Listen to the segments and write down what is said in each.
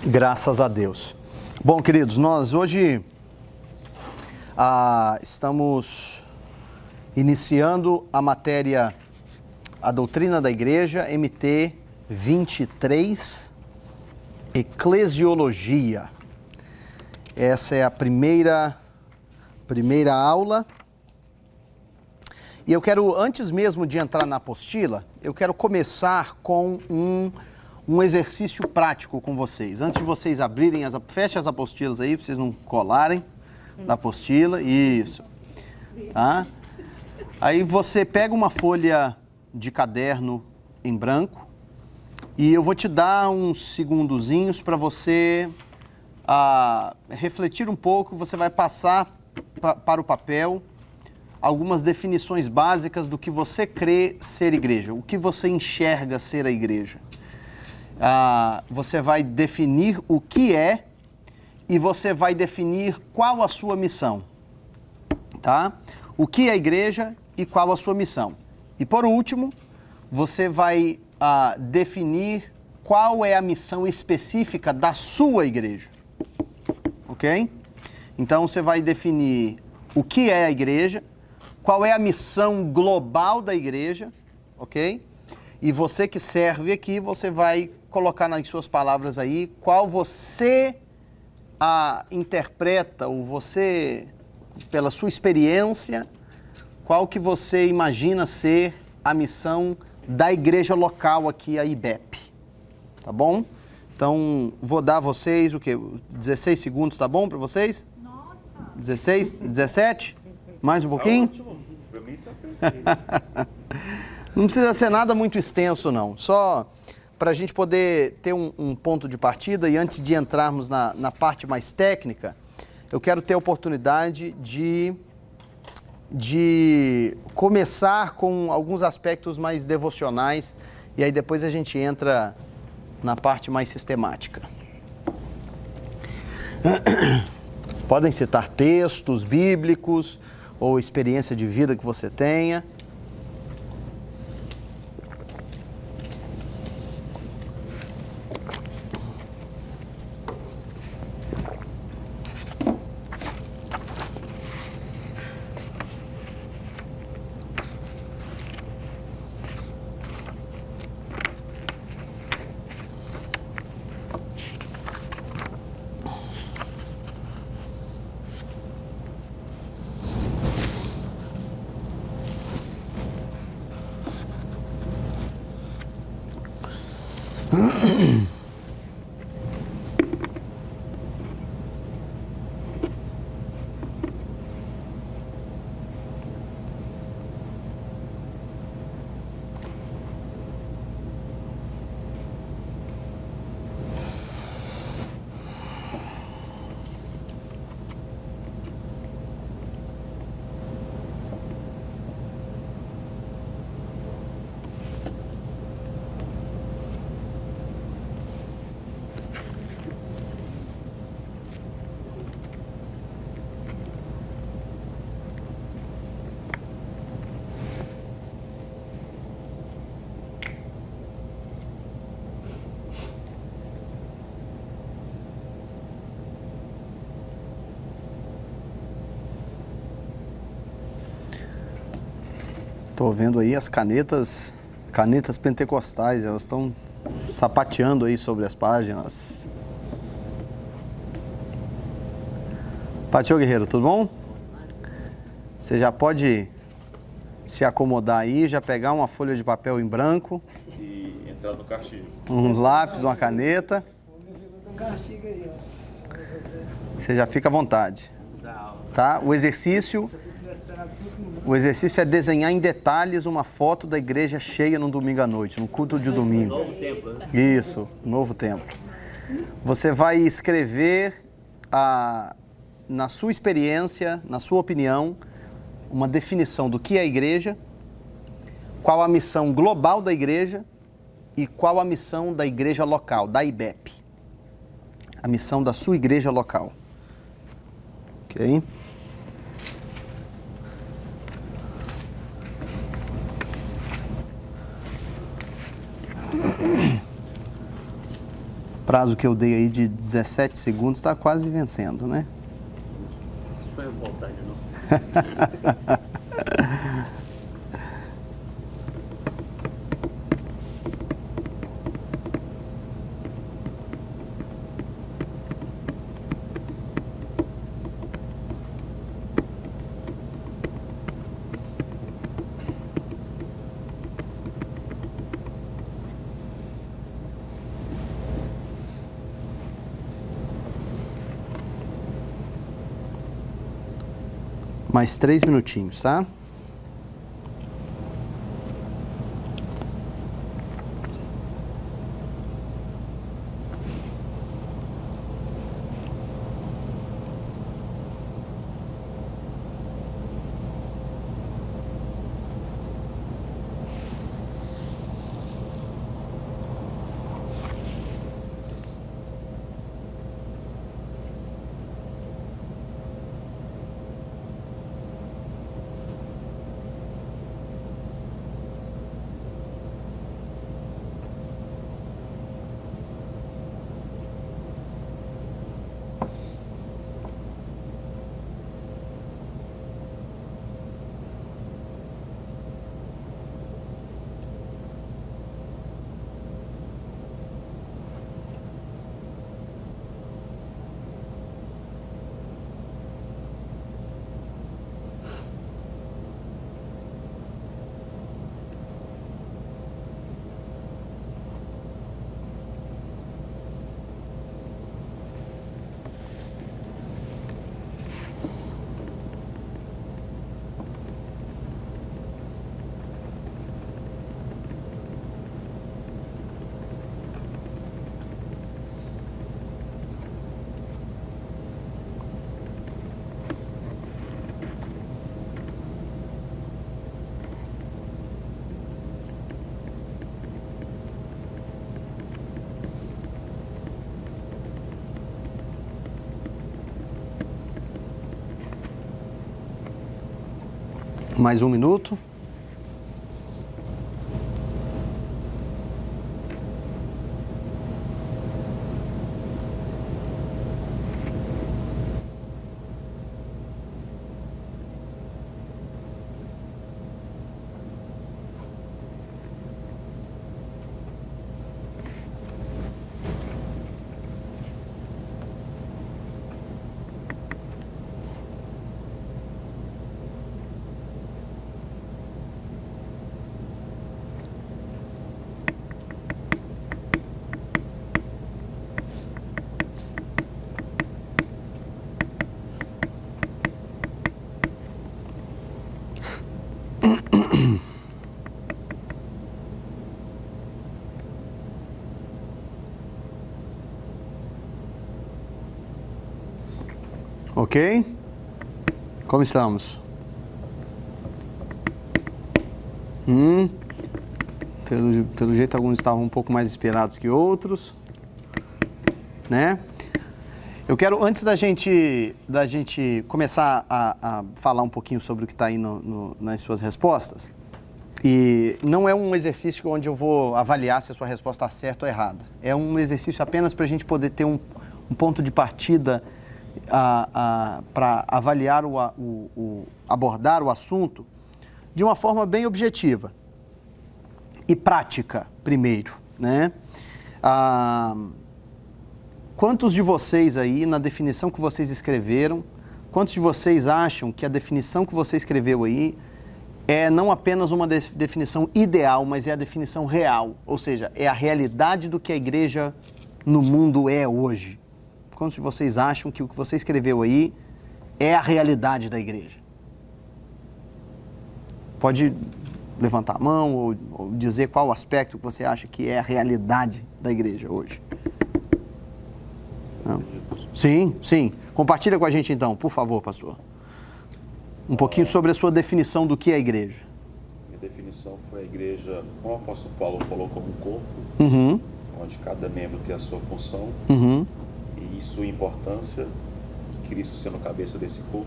Graças a Deus. Bom, queridos, nós hoje estamos iniciando a matéria A Doutrina da Igreja, MT 23, Eclesiologia. Essa é a primeira aula. E eu quero, antes mesmo de entrar na apostila, eu quero começar com um exercício prático com vocês. Antes de vocês abrirem, feche as apostilas aí, para vocês não colarem na apostila. Isso. Tá? Aí você pega uma folha de caderno em branco e eu vou te dar uns segundozinhos para você refletir um pouco. Você vai passar para o papel algumas definições básicas do que você crê ser igreja, o que você enxerga ser a igreja. Você vai definir o que é e você vai definir qual a sua missão, tá? O que é a igreja e qual a sua missão. E por último, você vai definir qual é a missão específica da sua igreja, ok? Então você vai definir o que é a igreja, qual é a missão global da igreja, ok? E você que serve aqui, você vai colocar nas suas palavras aí qual você interpreta, ou você, pela sua experiência, qual que você imagina ser a missão da igreja local aqui, a IBEP. Tá bom? Então, vou dar a vocês, 16 segundos, tá bom para vocês? Nossa! 16? 17? Mais um pouquinho? Para mim tá perfeito. Não precisa ser nada muito extenso, não. Só para a gente poder ter um ponto de partida, e antes de entrarmos na parte mais técnica, eu quero ter a oportunidade de começar com alguns aspectos mais devocionais, e aí depois a gente entra na parte mais sistemática. Podem citar textos bíblicos ou experiência de vida que você tenha. Estou vendo aí as canetas pentecostais, elas estão sapateando aí sobre as páginas. Patio Guerreiro, tudo bom? Você já pode se acomodar aí, já pegar uma folha de papel em branco. E entrar no castigo. Um lápis, uma caneta. Você já fica à vontade. Tá? O exercício é desenhar em detalhes uma foto da igreja cheia no domingo à noite, no culto de domingo. Novo templo, né? Isso, novo templo. Você vai escrever, na sua experiência, na sua opinião, uma definição do que é a igreja, qual a missão global da igreja e qual a missão da igreja local, da IBEP. A missão da sua igreja local. Ok? prazo que eu dei aí de 17 segundos está quase vencendo, né? Isso foi vontade, não? Mais 3 minutinhos, tá? Mais 1 minuto. Ok? Como estamos? Pelo jeito, alguns estavam um pouco mais inspirados que outros, né? Eu quero, antes da gente começar a falar um pouquinho sobre o que está aí nas suas respostas, e não é um exercício onde eu vou avaliar se a sua resposta está certa ou errada. É um exercício apenas para a gente poder ter um ponto de partida para avaliar, abordar o assunto de uma forma bem objetiva e prática, primeiro, né? Quantos de vocês aí, na definição que vocês escreveram, quantos de vocês acham que a definição que você escreveu aí é não apenas uma definição ideal, mas é a definição real, ou seja, é a realidade do que a igreja no mundo é hoje? Quantos de vocês acham que o que você escreveu aí é a realidade da igreja? Pode levantar a mão ou dizer qual aspecto que você acha que é a realidade da igreja hoje. Não? Sim, sim. Compartilha com a gente então, por favor, pastor. Um pouquinho sobre a sua definição do que é a igreja. Minha definição foi a igreja, como o apóstolo Paulo falou, como um corpo, onde cada membro tem a sua função e sua importância, Cristo sendo cabeça desse corpo.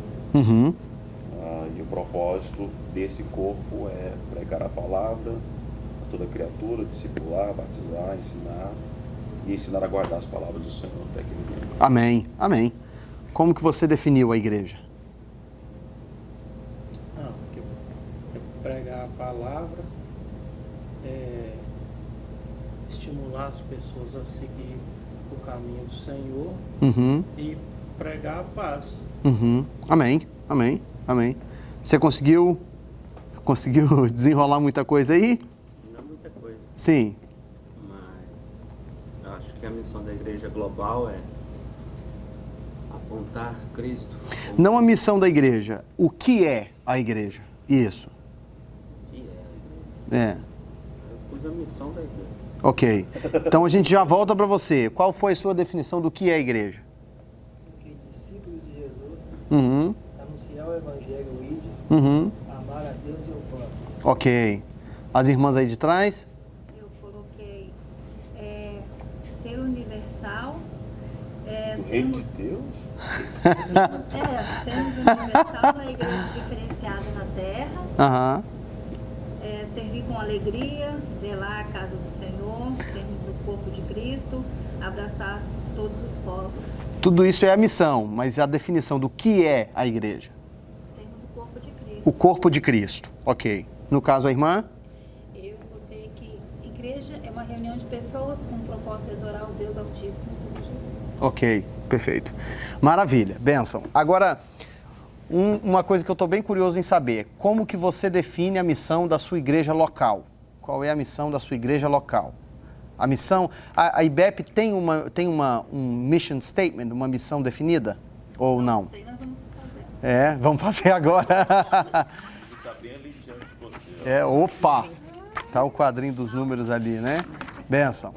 E o propósito desse corpo é pregar a palavra a toda criatura, discipular, batizar, ensinar e ensinar a guardar as palavras do Senhor até aquele dia. Amém, amém. Como que você definiu a igreja? Pregar a palavra, estimular as pessoas a seguir o caminho do Senhor e pregar a paz. Amém, amém, amém. Você conseguiu desenrolar muita coisa aí? Não muita coisa, Sim. mas eu acho que a missão da igreja global é apontar Cristo. Não a missão da igreja, o que é a igreja? Isso. Que é a igreja. É. Eu pus a missão da igreja. Ok. Então a gente já volta para você. Qual foi a sua definição do que é a igreja? Que discípulos de Jesus, anunciar o evangelho, o ide, amar a Deus e o próximo. Ok. As irmãs aí de trás? Eu coloquei ser universal, O reino de Deus? sermos universal na igreja diferenciada na terra, Aham. servir com alegria, zelar a casa do Senhor, sermos o corpo de Cristo, abraçar todos os povos, Tudo isso é a missão, mas a definição do que é a igreja? sermos o corpo de Cristo. O corpo de Cristo. Ok. No caso, a irmã? Eu botei que igreja é uma reunião de pessoas com o propósito de adorar o Deus Altíssimo e seguir Jesus. Ok, perfeito. Maravilha, bênção. Agora, uma coisa que eu estou bem curioso em saber, como que você define a missão da sua igreja local? Qual é a missão da sua igreja local? A missão, a IBEP tem um mission statement, uma missão definida? Ou não? Daí nós vamos fazer. Vamos fazer agora. Está bem ali diante de você. Opa! Tá o quadrinho dos números ali, né? Bênção.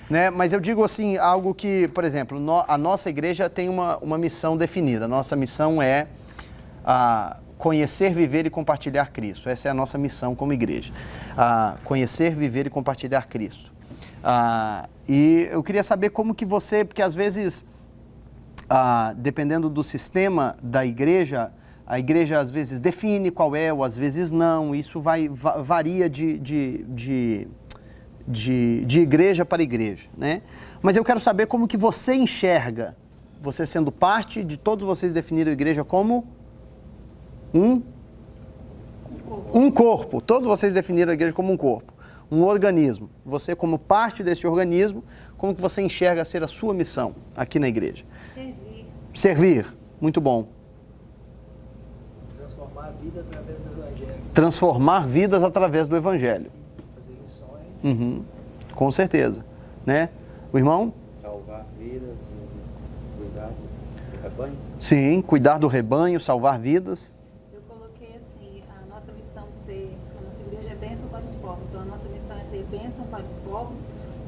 Né? Mas eu digo assim, algo que, por exemplo, a nossa igreja tem uma missão definida. A nossa missão é conhecer, viver e compartilhar Cristo. Essa é a nossa missão como igreja. Conhecer, viver e compartilhar Cristo. E eu queria saber como que você, porque às vezes, dependendo do sistema da igreja, a igreja às vezes define qual é, ou às vezes não. Isso varia de igreja para igreja, né? Mas eu quero saber como que você enxerga, você sendo parte de todos vocês definiram a igreja como um corpo. Todos vocês definiram a igreja como um corpo, um organismo. Você como parte desse organismo, como que você enxerga ser a sua missão aqui na igreja? Servir. Muito bom. Transformar a vida através do evangelho. Transformar vidas através do evangelho. Fazer missões. Com certeza, né? O irmão? Salvar vidas e cuidar do rebanho. Sim, cuidar do rebanho, salvar vidas. Eu coloquei assim, a nossa missão a nossa igreja é bênção para os povos. Então a nossa missão é ser bênção para os povos,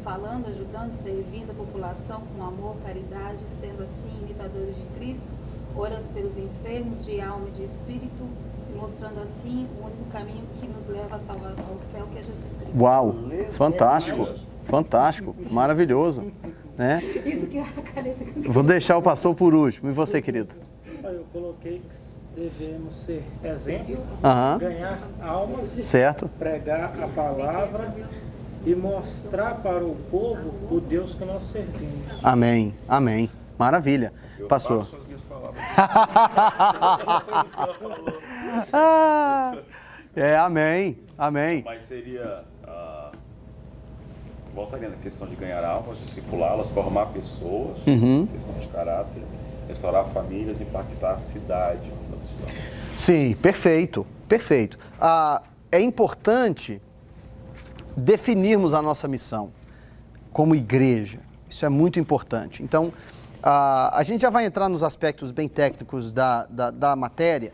falando, ajudando, servindo a população com amor, caridade, sendo assim imitadores de Cristo, orando pelos enfermos de alma e de espírito, e mostrando assim o único caminho que nos leva a salvar ao céu, que é Jesus Cristo. Uau, fantástico, fantástico, maravilhoso, né? Isso que é a caneta que eu Vou deixar o pastor por último. E você, querido? Eu coloquei que devemos ser exemplo, Aham, ganhar almas, certo. pregar a palavra e mostrar para o povo o Deus que nós servimos. Amém, amém. Maravilha. Eu Pastor. faço as minhas palavras. Amém, amém. Mas seria, voltaria na questão de ganhar almas, discipulá-las, formar pessoas, questão de caráter, restaurar famílias, impactar a cidade. Sim, perfeito, perfeito. É importante definirmos a nossa missão como igreja. Isso é muito importante. Então, a gente já vai entrar nos aspectos bem técnicos da matéria,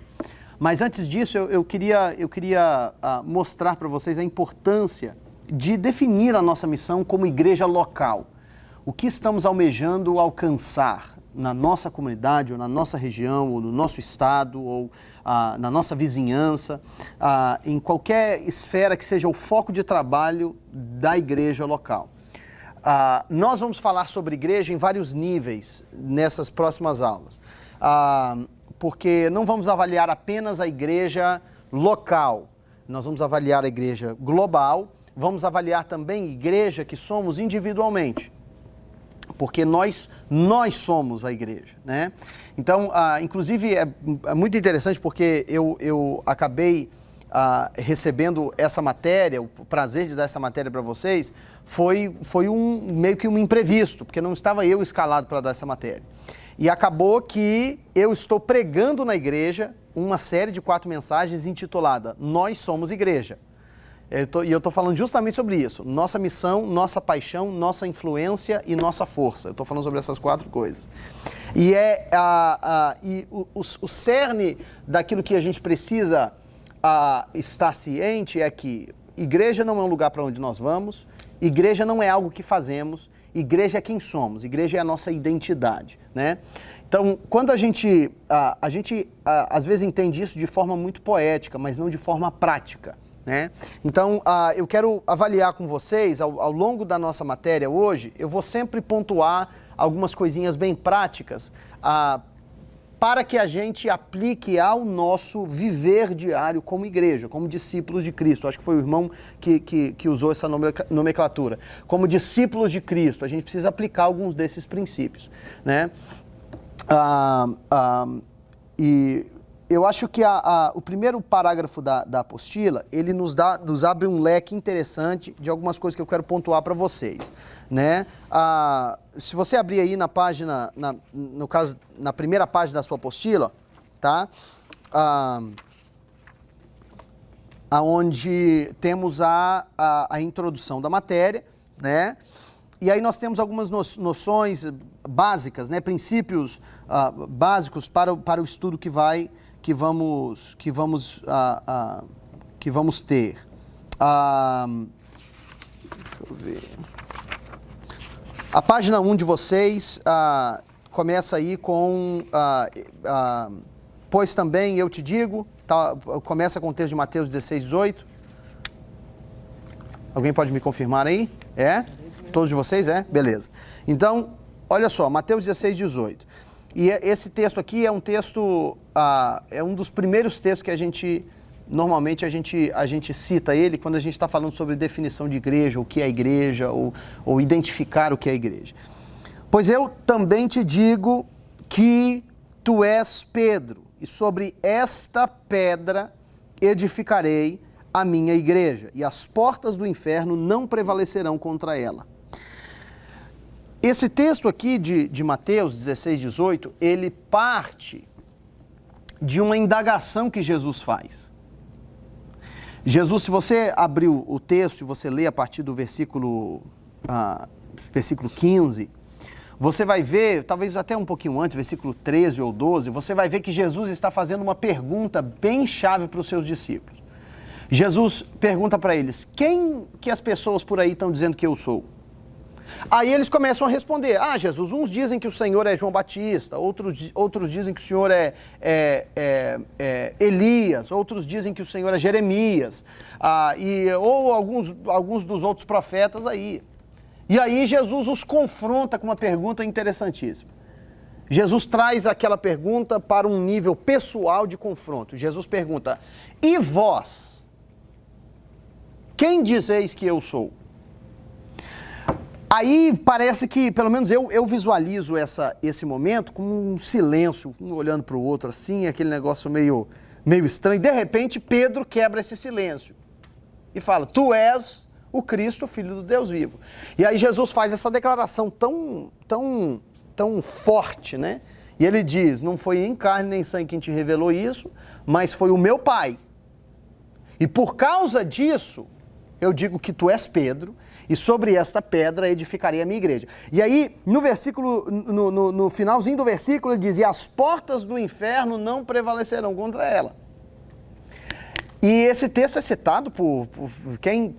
mas antes disso eu queria mostrar para vocês a importância de definir a nossa missão como igreja local. O que estamos almejando alcançar na nossa comunidade, ou na nossa região, ou no nosso estado, ou na nossa vizinhança, em qualquer esfera que seja o foco de trabalho da igreja local. Nós vamos falar sobre igreja em vários níveis nessas próximas aulas, porque não vamos avaliar apenas a igreja local, nós vamos avaliar a igreja global, vamos avaliar também a igreja que somos individualmente. porque nós somos a igreja, né? Então, inclusive, é muito interessante porque eu acabei recebendo essa matéria, o prazer de dar essa matéria para vocês, foi meio que um imprevisto, porque não estava eu escalado para dar essa matéria. E acabou que eu estou pregando na igreja uma série de 4 mensagens intitulada Nós Somos Igreja. E eu estou falando justamente sobre isso. Nossa missão, nossa paixão, nossa influência e nossa força. Eu estou falando sobre essas 4 coisas. E o cerne daquilo que a gente precisa estar ciente é que igreja não é um lugar para onde nós vamos, igreja não é algo que fazemos, igreja é quem somos, igreja é a nossa identidade, né? Então, quando a gente às vezes entende isso de forma muito poética, mas não de forma prática, né? Então, eu quero avaliar com vocês, ao longo da nossa matéria hoje, eu vou sempre pontuar algumas coisinhas bem práticas para que a gente aplique ao nosso viver diário como igreja, como discípulos de Cristo. Acho que foi o irmão que usou essa nomenclatura. Como discípulos de Cristo, a gente precisa aplicar alguns desses princípios, né? E eu acho que o primeiro parágrafo da apostila, ele nos abre um leque interessante de algumas coisas que eu quero pontuar para vocês, né? Se você abrir aí na página, no caso, na primeira página da sua apostila, tá? Onde temos a introdução da matéria, né? E aí nós temos algumas noções básicas, né? Princípios básicos para o estudo que vamos ter. Deixa eu ver. A página 1 de vocês começa aí com pois também eu te digo, tá, começa com o texto de Mateus 16, 18. Alguém pode me confirmar aí? É? Todos de vocês? É? Beleza. Então, olha só, Mateus 16, 18. E esse texto aqui é um texto, é um dos primeiros textos que normalmente a gente cita ele quando a gente está falando sobre definição de igreja, o que é igreja, ou identificar o que é igreja. Pois eu também te digo que tu és Pedro, e sobre esta pedra edificarei a minha igreja, e as portas do inferno não prevalecerão contra ela. Esse texto aqui de Mateus 16, 18, ele parte de uma indagação que Jesus faz. Jesus, se você abrir o texto e você ler a partir do versículo 15, você vai ver, talvez até um pouquinho antes, versículo 13 ou 12, você vai ver que Jesus está fazendo uma pergunta bem chave para os seus discípulos. Jesus pergunta para eles, quem que as pessoas por aí estão dizendo que eu sou? Aí eles começam a responder, Jesus, uns dizem que o Senhor é João Batista, outros dizem que o Senhor é Elias, outros dizem que o Senhor é Jeremias, ou alguns dos outros profetas aí. E aí Jesus os confronta com uma pergunta interessantíssima. Jesus traz aquela pergunta para um nível pessoal de confronto. Jesus pergunta, e vós? Quem dizeis que eu sou? Aí parece que, pelo menos eu visualizo esse momento como um silêncio, um olhando para o outro assim, aquele negócio meio estranho. De repente, Pedro quebra esse silêncio e fala, tu és o Cristo, Filho do Deus vivo. E aí Jesus faz essa declaração tão forte, né? E ele diz, não foi em carne nem sangue quem te revelou isso, mas foi o meu Pai. E por causa disso, eu digo que tu és Pedro, e sobre esta pedra edificarei a minha igreja. E aí, no versículo, no finalzinho do versículo, ele diz, e as portas do inferno não prevalecerão contra ela. E esse texto é citado por quem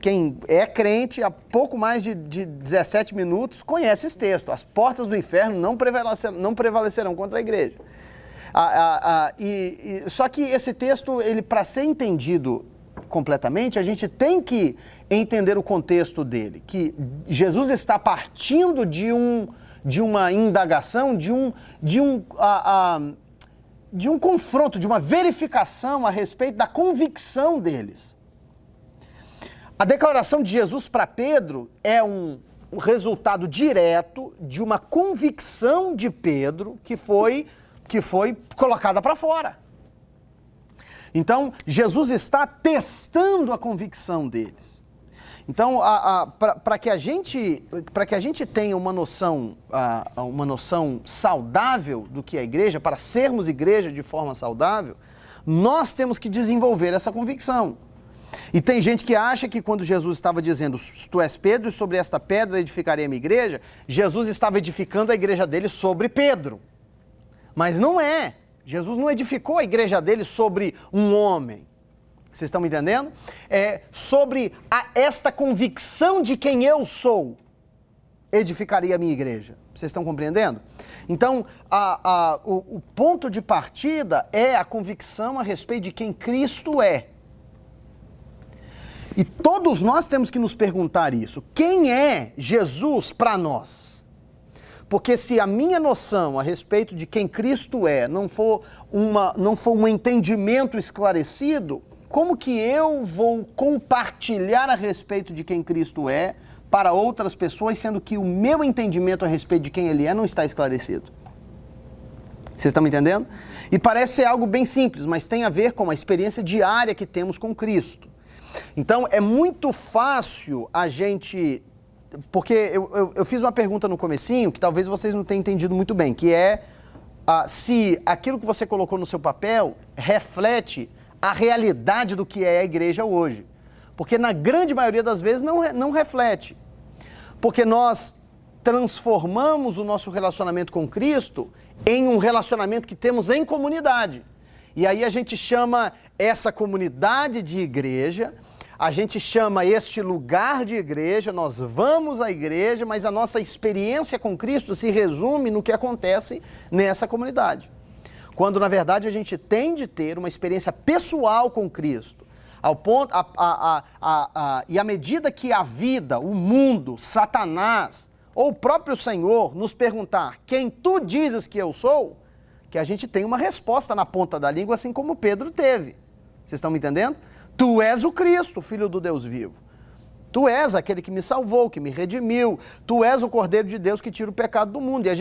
é crente há pouco mais de 17 minutos, conhece esse texto. As portas do inferno não prevalecerão contra a igreja. Só que esse texto, ele para ser entendido completamente, a gente tem que entender o contexto dele, que Jesus está partindo de uma indagação, de um confronto, de uma verificação a respeito da convicção deles. A declaração de Jesus para Pedro é um resultado direto de uma convicção de Pedro que foi colocada para fora. Então, Jesus está testando a convicção deles. Então, para que a gente tenha uma noção saudável do que é a igreja, para sermos igreja de forma saudável, nós temos que desenvolver essa convicção. E tem gente que acha que quando Jesus estava dizendo, tu és Pedro e sobre esta pedra edificarei a minha igreja, Jesus estava edificando a igreja dele sobre Pedro. Mas não é. Jesus não edificou a igreja dele sobre um homem. Vocês estão me entendendo? É sobre esta convicção de quem eu sou, edificaria a minha igreja. Vocês estão compreendendo? Então, o ponto de partida é a convicção a respeito de quem Cristo é. E todos nós temos que nos perguntar isso. Quem é Jesus para nós? Porque se a minha noção a respeito de quem Cristo é não for um entendimento esclarecido, como que eu vou compartilhar a respeito de quem Cristo é para outras pessoas, sendo que o meu entendimento a respeito de quem Ele é não está esclarecido? Vocês estão me entendendo? E parece ser algo bem simples, mas tem a ver com a experiência diária que temos com Cristo. Então, é muito fácil a gente... Porque eu fiz uma pergunta no comecinho que talvez vocês não tenham entendido muito bem, que é se aquilo que você colocou no seu papel reflete a realidade do que é a igreja hoje. Porque na grande maioria das vezes não reflete. Porque nós transformamos o nosso relacionamento com Cristo em um relacionamento que temos em comunidade. E aí a gente chama essa comunidade de igreja, a gente chama este lugar de igreja, nós vamos à igreja, mas a nossa experiência com Cristo se resume no que acontece nessa comunidade. Quando, na verdade, a gente tem de ter uma experiência pessoal com Cristo, ao ponto, e à medida que a vida, o mundo, Satanás, ou o próprio Senhor nos perguntar quem tu dizes que eu sou, que a gente tem uma resposta na ponta da língua, assim como Pedro teve. Vocês estão me entendendo? Tu és o Cristo, Filho do Deus vivo. Tu és aquele que me salvou, que me redimiu. Tu és o Cordeiro de Deus que tira o pecado do mundo. E a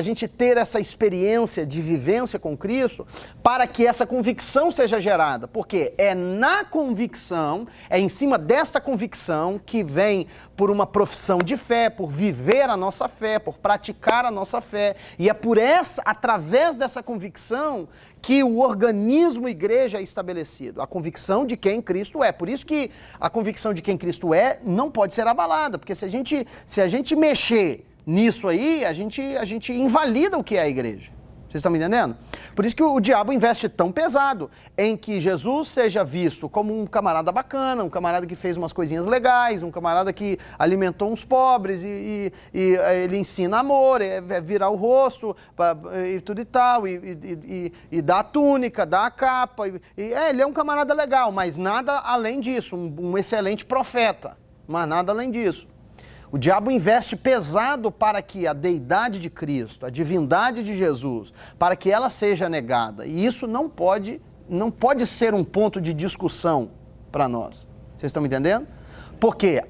gente ter essa experiência de vivência com Cristo para que essa convicção seja gerada. Porque é na convicção, é em cima desta convicção que vem por uma profissão de fé, por viver a nossa fé, por praticar a nossa fé. E é através dessa convicção que o organismo igreja é estabelecido. A convicção de quem Cristo é. Por isso que a convicção de quem Cristo é não pode ser abalada, porque se a gente mexer nisso aí, a gente invalida o que é a igreja. Vocês estão me entendendo? Por isso que o diabo investe tão pesado em que Jesus seja visto como um camarada bacana, um camarada que fez umas coisinhas legais, um camarada que alimentou uns pobres e ele ensina amor, virar o rosto e tudo e tal, e dá a túnica, dá a capa. Ele é um camarada legal, mas nada além disso, um excelente profeta, mas nada além disso. O diabo investe pesado para que a deidade de Cristo, a divindade de Jesus, para que ela seja negada. E isso não pode ser um ponto de discussão para nós. Vocês estão me entendendo? Porque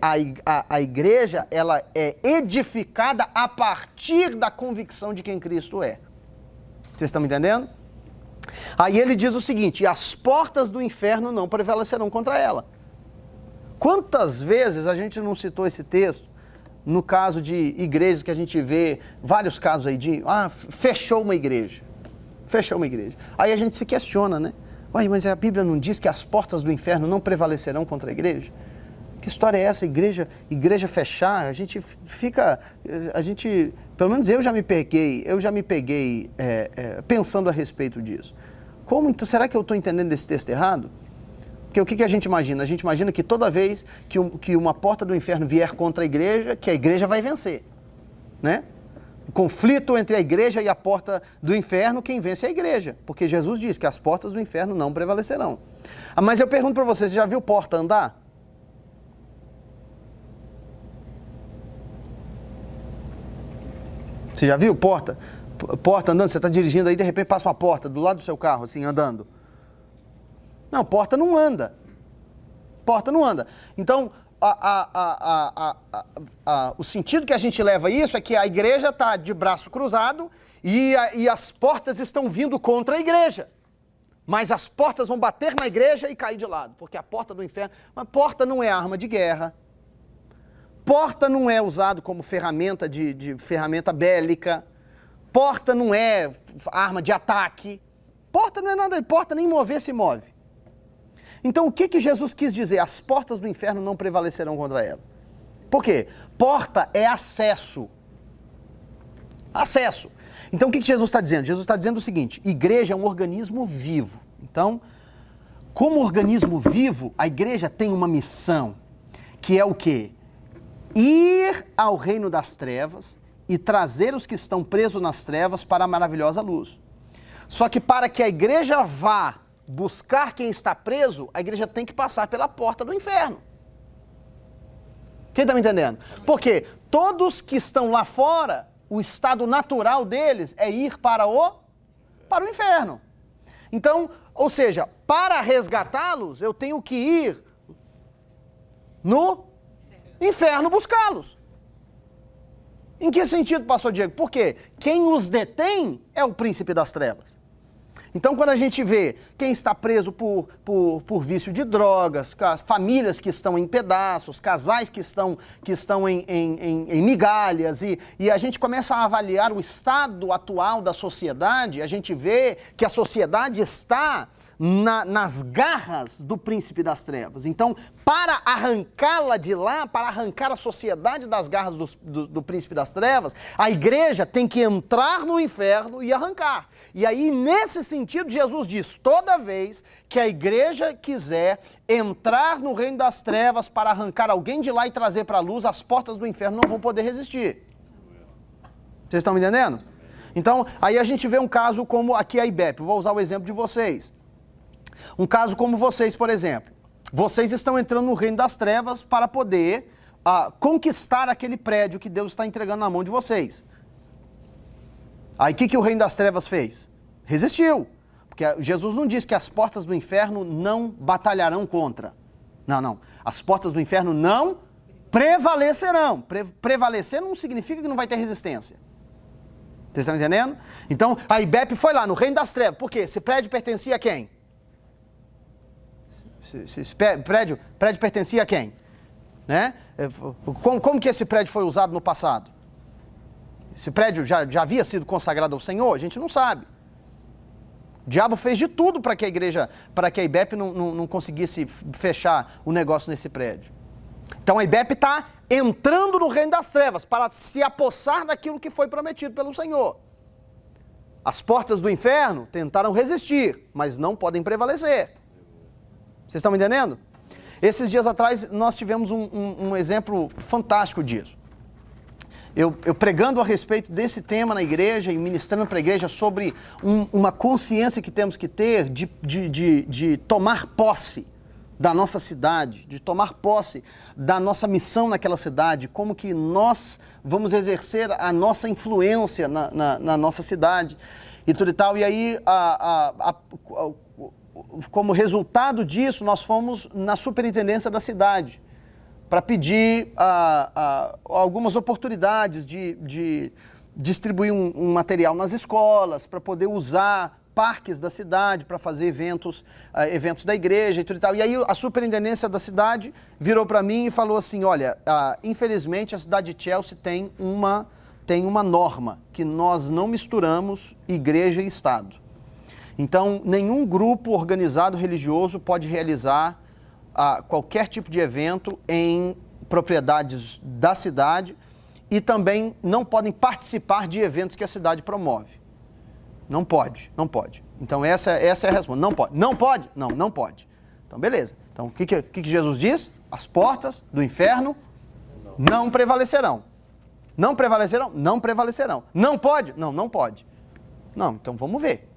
a igreja, ela é edificada a partir da convicção de quem Cristo é. Vocês estão me entendendo? Aí ele diz o seguinte: e as portas do inferno não prevalecerão contra ela. Quantas vezes a gente não citou esse texto? No caso de igrejas que a gente vê, vários casos aí de, fechou uma igreja. Fechou uma igreja. Aí a gente se questiona, né? Ué, mas a Bíblia não diz que as portas do inferno não prevalecerão contra a igreja? Que história é essa? Igreja fechar? A gente, pelo menos eu já me peguei pensando a respeito disso. Como, então, será que eu estou entendendo esse texto errado? Porque o que a gente imagina? A gente imagina que toda vez que uma porta do inferno vier contra a igreja, que a igreja vai vencer, né? O conflito entre a igreja e a porta do inferno, quem vence é a igreja. Porque Jesus diz que as portas do inferno não prevalecerão. Mas eu pergunto para você já viu porta andar? Você já viu porta andando? Você está dirigindo aí, de repente passa uma porta do lado do seu carro, assim, andando. Não, porta não anda. Porta não anda. Então, o sentido que a gente leva isso é que a igreja está de braço cruzado e as portas estão vindo contra a igreja. Mas as portas vão bater na igreja e cair de lado, porque a porta do inferno... Mas porta não é arma de guerra. Porta não é usado como ferramenta de ferramenta bélica. Porta não é arma de ataque. Porta não é nada, porta nem mover se move. Então o que Jesus quis dizer? As portas do inferno não prevalecerão contra ela. Por quê? Porta é acesso. Acesso. Então o que Jesus está dizendo? Jesus está dizendo o seguinte: igreja é um organismo vivo. Então, como organismo vivo, a igreja tem uma missão, que é o quê? Ir ao reino das trevas e trazer os que estão presos nas trevas para a maravilhosa luz. Só que para que a igreja vá buscar quem está preso, a igreja tem que passar pela porta do inferno. Quem está me entendendo? Porque todos que estão lá fora, o estado natural deles é ir para o inferno. Então, ou seja, para resgatá-los, eu tenho que ir no inferno buscá-los. Em que sentido, pastor Diego? Porque quem os detém é o príncipe das trevas. Então, quando a gente vê quem está preso por vício de drogas, famílias que estão em pedaços, casais que estão em migalhas, e a gente começa a avaliar o estado atual da sociedade, a gente vê que a sociedade está nas garras do príncipe das trevas. Então, para arrancá-la de lá, para arrancar a sociedade das garras do príncipe das trevas, a igreja tem que entrar no inferno e arrancar. E aí, nesse sentido, Jesus diz, toda vez que a igreja quiser entrar no reino das trevas para arrancar alguém de lá e trazer para a luz, as portas do inferno não vão poder resistir. Vocês estão me entendendo? Então, aí a gente vê um caso como aqui a IBEP, vou usar o exemplo de vocês. Um caso como vocês, por exemplo. Vocês estão entrando no reino das trevas para poder conquistar aquele prédio que Deus está entregando na mão de vocês. Aí o que o reino das trevas fez? Resistiu. Porque Jesus não disse que as portas do inferno não batalharão contra. Não. As portas do inferno não prevalecerão. Prevalecer não significa que não vai ter resistência. Vocês estão entendendo? Então, a IBEP foi lá no reino das trevas. Por quê? Esse prédio pertencia a quem? Esse prédio pertencia a quem? Né? Como que esse prédio foi usado no passado? Esse prédio já havia sido consagrado ao Senhor? A gente não sabe. O diabo fez de tudo para que a igreja, para que a IBEP não conseguisse fechar o negócio nesse prédio. Então a IBEP está entrando no reino das trevas para se apossar daquilo que foi prometido pelo Senhor. As portas do inferno tentaram resistir, mas não podem prevalecer. Vocês estão me entendendo? Esses dias atrás nós tivemos um exemplo fantástico disso. Eu pregando a respeito desse tema na igreja e ministrando para a igreja sobre uma consciência que temos que ter de tomar posse da nossa cidade, de tomar posse da nossa missão naquela cidade, como que nós vamos exercer a nossa influência na nossa cidade e tudo e tal. E aí, como resultado disso, nós fomos na superintendência da cidade para pedir algumas oportunidades de distribuir um material nas escolas, para poder usar parques da cidade para fazer eventos da igreja e tudo e tal. E aí a superintendência da cidade virou para mim e falou assim, olha, infelizmente a cidade de Chelsea tem uma norma que nós não misturamos igreja e Estado. Então, nenhum grupo organizado religioso pode realizar qualquer tipo de evento em propriedades da cidade e também não podem participar de eventos que a cidade promove. Não pode. Então, essa é a resposta. Não pode. Não pode? Não pode. Então, beleza. Então, o que Jesus diz? As portas do inferno não prevalecerão. Não prevalecerão? Não prevalecerão. Não pode? Não pode. Não, então vamos ver.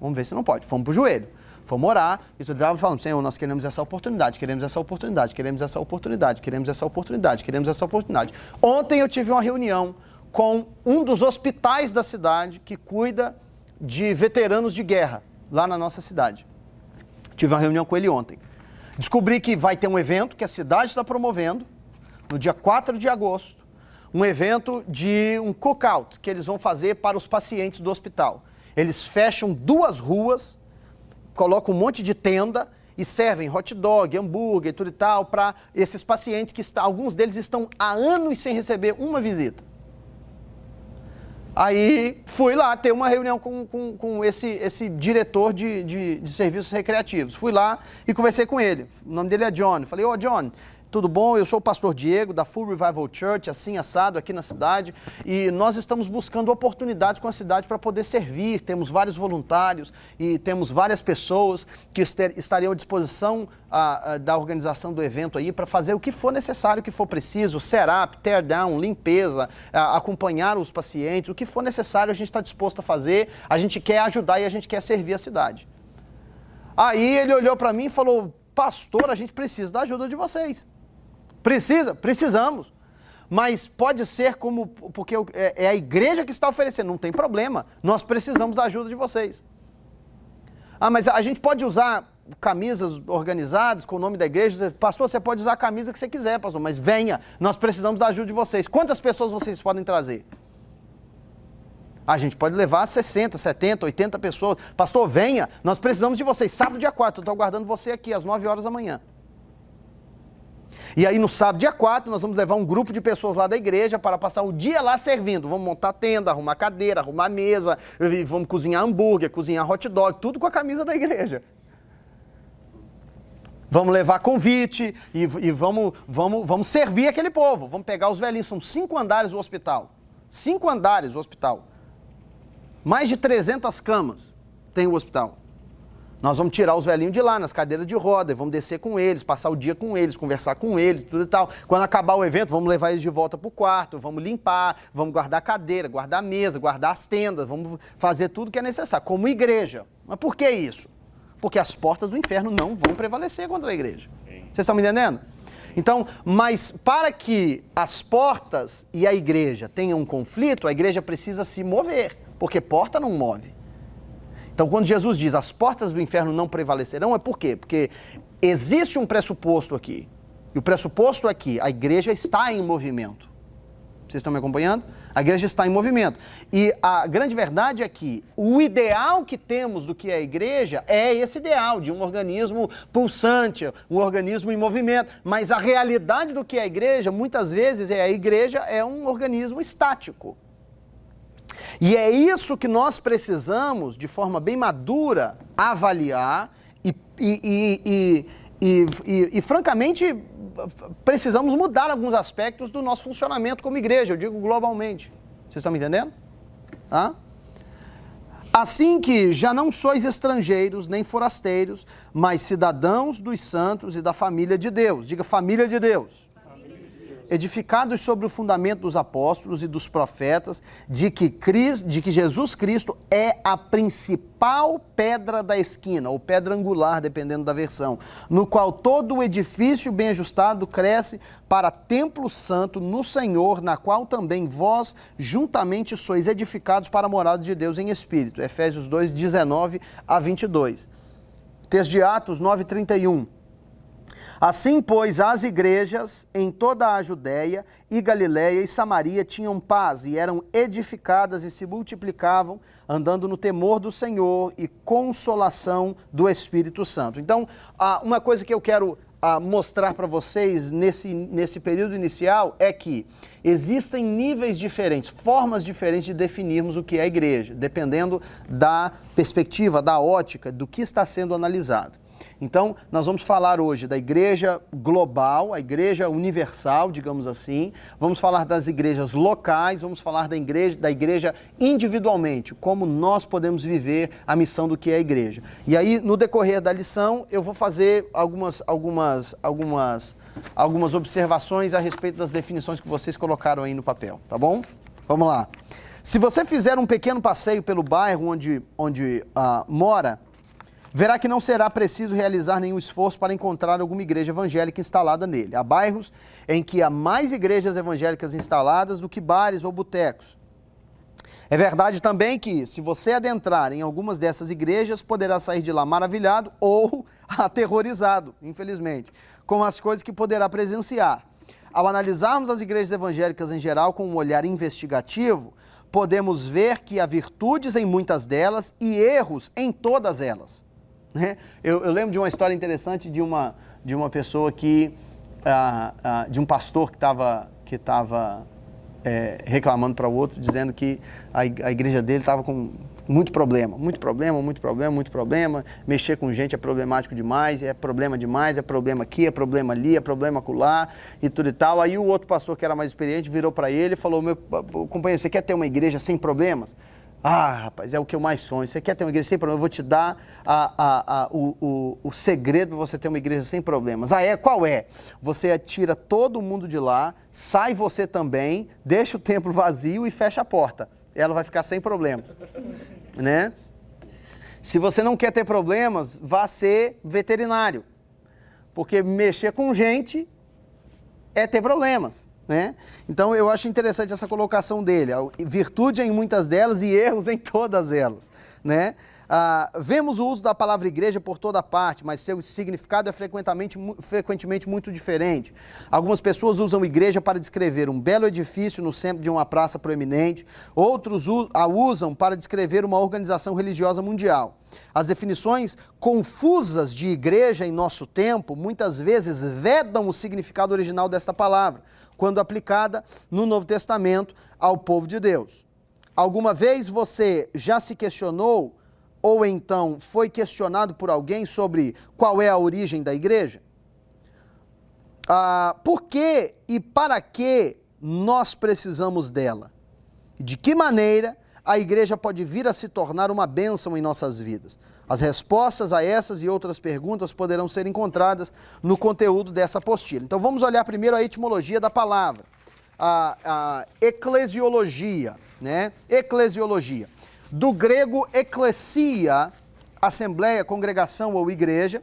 Vamos ver se não pode. Fomos para o joelho. Fomos orar e tudo estava falando, Senhor, nós queremos essa oportunidade, queremos essa oportunidade, queremos essa oportunidade, queremos essa oportunidade, queremos essa oportunidade. Ontem eu tive uma reunião com um dos hospitais da cidade que cuida de veteranos de guerra, lá na nossa cidade. Tive uma reunião com ele ontem. Descobri que vai ter um evento que a cidade está promovendo, no dia 4 de agosto, um evento de um cookout que eles vão fazer para os pacientes do hospital. Eles fecham 2 ruas, colocam um monte de tenda e servem hot dog, hambúrguer e tudo e tal para esses pacientes que alguns deles estão há anos sem receber uma visita. Aí fui lá ter uma reunião com esse diretor de serviços recreativos. Fui lá e conversei com ele. O nome dele é John. Falei, ô John, tudo bom? Eu sou o pastor Diego, da Full Revival Church, assim assado, aqui na cidade, e nós estamos buscando oportunidades com a cidade para poder servir. Temos vários voluntários e temos várias pessoas que estariam à disposição da organização do evento aí para fazer o que for necessário, o que for preciso, setup, tear down, limpeza, acompanhar os pacientes, o que for necessário a gente está disposto a fazer, a gente quer ajudar e a gente quer servir a cidade. Aí ele olhou para mim e falou, pastor, a gente precisa da ajuda de vocês. Precisamos. Mas pode ser porque é a igreja que está oferecendo, não tem problema. Nós precisamos da ajuda de vocês. Mas a gente pode usar camisas organizadas com o nome da igreja. Pastor, você pode usar a camisa que você quiser, pastor, mas venha, nós precisamos da ajuda de vocês. Quantas pessoas vocês podem trazer? A gente pode levar 60, 70, 80 pessoas. Pastor, venha, nós precisamos de vocês. Sábado, dia 4, eu estou aguardando você aqui às 9 horas da manhã. E aí no sábado, dia 4, nós vamos levar um grupo de pessoas lá da igreja para passar o dia lá servindo. Vamos montar tenda, arrumar cadeira, arrumar mesa, vamos cozinhar hambúrguer, cozinhar hot dog, tudo com a camisa da igreja. Vamos levar convite e vamos servir aquele povo. Vamos pegar os velhinhos, são 5 andares o hospital. 5 andares o hospital. Mais de 300 camas tem o hospital. Nós vamos tirar os velhinhos de lá, nas cadeiras de roda, e vamos descer com eles, passar o dia com eles, conversar com eles, tudo e tal. Quando acabar o evento, vamos levar eles de volta para o quarto, vamos limpar, vamos guardar a cadeira, guardar a mesa, guardar as tendas, vamos fazer tudo que é necessário, como igreja. Mas por que isso? Porque as portas do inferno não vão prevalecer contra a igreja. Vocês estão me entendendo? Então, mas para que as portas e a igreja tenham um conflito, a igreja precisa se mover, porque porta não move. Então, quando Jesus diz as portas do inferno não prevalecerão, é por quê? Porque existe um pressuposto aqui. E o pressuposto é que a igreja está em movimento. Vocês estão me acompanhando? A igreja está em movimento. E a grande verdade é que o ideal que temos do que é a igreja é esse ideal de um organismo pulsante, um organismo em movimento. Mas a realidade do que é a igreja, muitas vezes, a igreja é um organismo estático. E é isso que nós precisamos, de forma bem madura, avaliar e francamente, precisamos mudar alguns aspectos do nosso funcionamento como igreja, eu digo globalmente. Vocês estão me entendendo? Assim que já não sois estrangeiros nem forasteiros, mas cidadãos dos santos e da família de Deus. Diga, família de Deus. Edificados sobre o fundamento dos apóstolos e dos profetas, de que Jesus Cristo é a principal pedra da esquina, ou pedra angular, dependendo da versão, no qual todo o edifício bem ajustado cresce para templo santo no Senhor, na qual também vós juntamente sois edificados para a morada de Deus em Espírito. Efésios 2, 19 a 22. Texto de Atos 9, 31. Assim, pois, as igrejas em toda a Judéia e Galiléia e Samaria tinham paz e eram edificadas e se multiplicavam, andando no temor do Senhor e consolação do Espírito Santo. Então, uma coisa que eu quero mostrar para vocês nesse período inicial é que existem níveis diferentes, formas diferentes de definirmos o que é a igreja, dependendo da perspectiva, da ótica, do que está sendo analisado. Então, nós vamos falar hoje da igreja global, a igreja universal, digamos assim. Vamos falar das igrejas locais, vamos falar da igreja individualmente, como nós podemos viver a missão do que é a igreja. E aí, no decorrer da lição, eu vou fazer algumas observações a respeito das definições que vocês colocaram aí no papel, tá bom? Vamos lá. Se você fizer um pequeno passeio pelo bairro onde mora, verá que não será preciso realizar nenhum esforço para encontrar alguma igreja evangélica instalada nele. Há bairros em que há mais igrejas evangélicas instaladas do que bares ou botecos. É verdade também que, se você adentrar em algumas dessas igrejas, poderá sair de lá maravilhado ou aterrorizado, infelizmente, com as coisas que poderá presenciar. ao analisarmos as igrejas evangélicas em geral com um olhar investigativo, podemos ver que há virtudes em muitas delas e erros em todas elas. Né? Eu lembro de uma história interessante de uma pessoa que, de um pastor que estava reclamando para o outro, dizendo que a igreja dele estava com muito problema, mexer com gente é problemático demais, é problema aqui, é problema ali, é problema acolá e tudo e tal. Aí o outro pastor que era mais experiente virou para ele e falou: meu companheiro, você quer ter uma igreja sem problemas? Ah, rapaz, é o que eu mais sonho. Você quer ter uma igreja sem problemas? Eu vou te dar o segredo para você ter uma igreja sem problemas. Qual é? Você tira todo mundo de lá, sai você também, deixa o templo vazio e fecha a porta. Ela vai ficar sem problemas, né? Se você não quer ter problemas, vá ser veterinário, porque mexer com gente é ter problemas, né? Então eu acho interessante essa colocação dele, virtude em muitas delas e erros em todas elas, né? Vemos o uso da palavra igreja por toda parte, mas seu significado é frequentemente muito diferente. Algumas pessoas usam igreja para descrever um belo edifício no centro de uma praça proeminente, outros a usam para descrever uma organização religiosa mundial. As definições confusas de igreja em nosso tempo muitas vezes vedam o significado original desta palavra, quando aplicada no Novo Testamento ao povo de Deus. Alguma vez você já se questionou ou então foi questionado por alguém sobre qual é a origem da igreja? Por que e para que nós precisamos dela? De que maneira a igreja pode vir a se tornar uma bênção em nossas vidas? As respostas a essas e outras perguntas poderão ser encontradas no conteúdo dessa apostila. Então vamos olhar primeiro a etimologia da palavra, a eclesiologia, né? Eclesiologia. Do grego eclesia, assembleia, congregação ou igreja,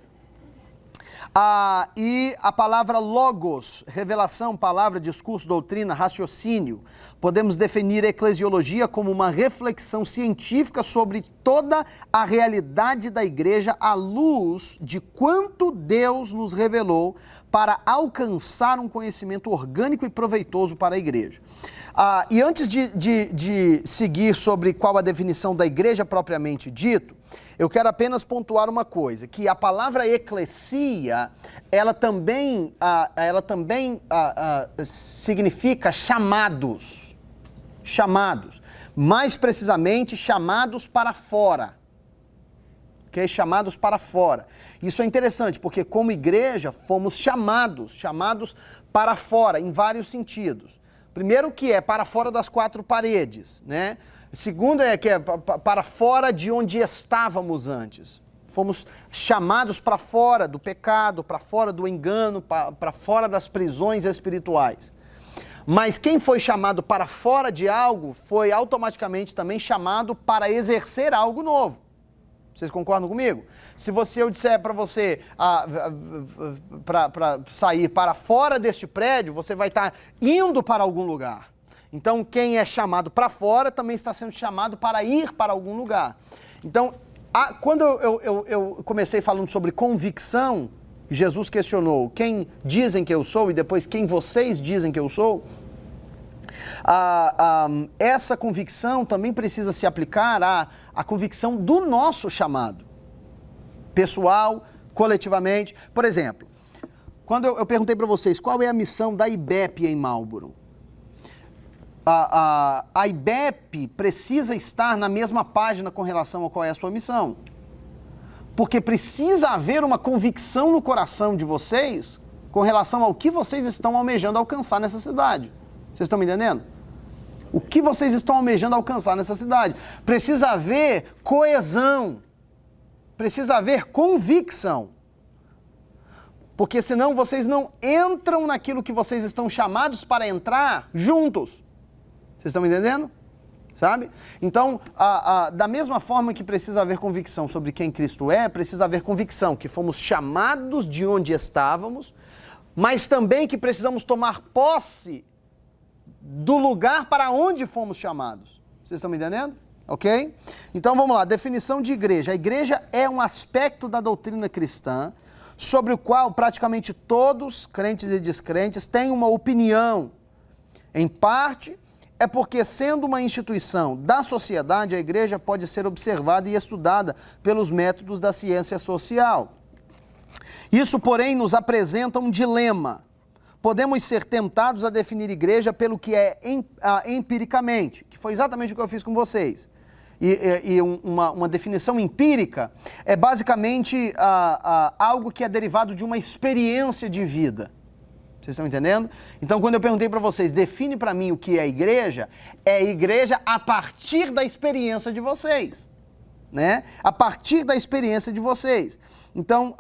e a palavra logos, revelação, palavra, discurso, doutrina, raciocínio. Podemos definir eclesiologia como uma reflexão científica sobre toda a realidade da igreja à luz de quanto Deus nos revelou para alcançar um conhecimento orgânico e proveitoso para a igreja. E antes de seguir sobre qual a definição da igreja propriamente dito, eu quero apenas pontuar uma coisa, que a palavra eclesia, ela também significa chamados. Chamados. Mais precisamente, chamados para fora. Okay? Chamados para fora. Isso é interessante, porque como igreja fomos chamados para fora, em vários sentidos. Primeiro que é para fora das quatro paredes, né? Segundo é que é para fora de onde estávamos antes. Fomos chamados para fora do pecado, para fora do engano, para fora das prisões espirituais. Mas quem foi chamado para fora de algo, foi automaticamente também chamado para exercer algo novo. Vocês concordam comigo? Se eu disser para você para sair para fora deste prédio, você vai estar indo para algum lugar. Então, quem é chamado para fora também está sendo chamado para ir para algum lugar. Então, quando eu comecei falando sobre convicção, Jesus questionou: quem dizem que eu sou? E depois, quem vocês dizem que eu sou? Essa convicção também precisa se aplicar à convicção do nosso chamado, pessoal, coletivamente. Por exemplo, quando eu perguntei para vocês qual é a missão da IBEP em Marlborough, a IBEP precisa estar na mesma página com relação a qual é a sua missão, porque precisa haver uma convicção no coração de vocês com relação ao que vocês estão almejando alcançar nessa cidade. Vocês estão me entendendo? O que vocês estão almejando alcançar nessa cidade? Precisa haver coesão, precisa haver convicção, porque senão vocês não entram naquilo que vocês estão chamados para entrar juntos. Vocês estão me entendendo? Sabe? Então, da mesma forma que precisa haver convicção sobre quem Cristo é, precisa haver convicção que fomos chamados de onde estávamos, mas também que precisamos tomar posse do lugar para onde fomos chamados. Vocês estão me entendendo? Ok? Então vamos lá, definição de igreja. A igreja é um aspecto da doutrina cristã sobre o qual praticamente todos, crentes e descrentes, têm uma opinião. Em parte, é porque, sendo uma instituição da sociedade, a igreja pode ser observada e estudada pelos métodos da ciência social. Isso, porém, nos apresenta um dilema. Podemos ser tentados a definir igreja pelo que é empiricamente, que foi exatamente o que eu fiz com vocês. Uma definição empírica é basicamente algo que é derivado de uma experiência de vida. Vocês estão entendendo? Então, quando eu perguntei para vocês, define para mim o que é igreja a partir da experiência de vocês, né? A partir da experiência de vocês. Então,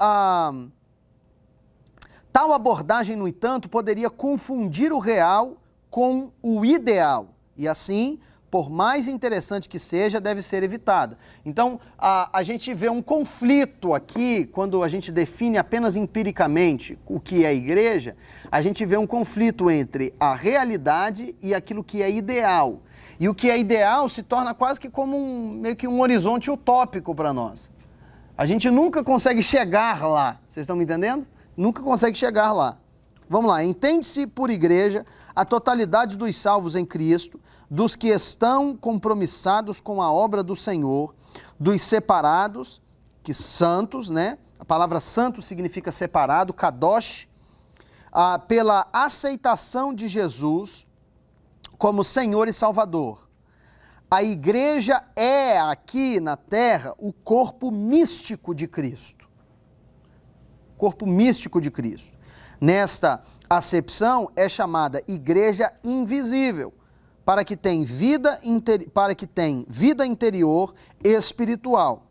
tal abordagem, no entanto, poderia confundir o real com o ideal e, assim, por mais interessante que seja, deve ser evitada. Então, a gente vê um conflito aqui, quando a gente define apenas empiricamente o que é igreja, a gente vê um conflito entre a realidade e aquilo que é ideal. E o que é ideal se torna quase que como meio que um horizonte utópico para nós. A gente nunca consegue chegar lá, vocês estão me entendendo? Nunca consegue chegar lá. Vamos lá, entende-se por igreja a totalidade dos salvos em Cristo, dos que estão compromissados com a obra do Senhor, dos separados, que santos, né? A palavra santo significa separado, kadosh, pela aceitação de Jesus como Senhor e Salvador. A igreja é aqui na terra o corpo místico de Cristo. Corpo místico de Cristo. Nesta acepção é chamada igreja invisível, para que tenha vida interior espiritual.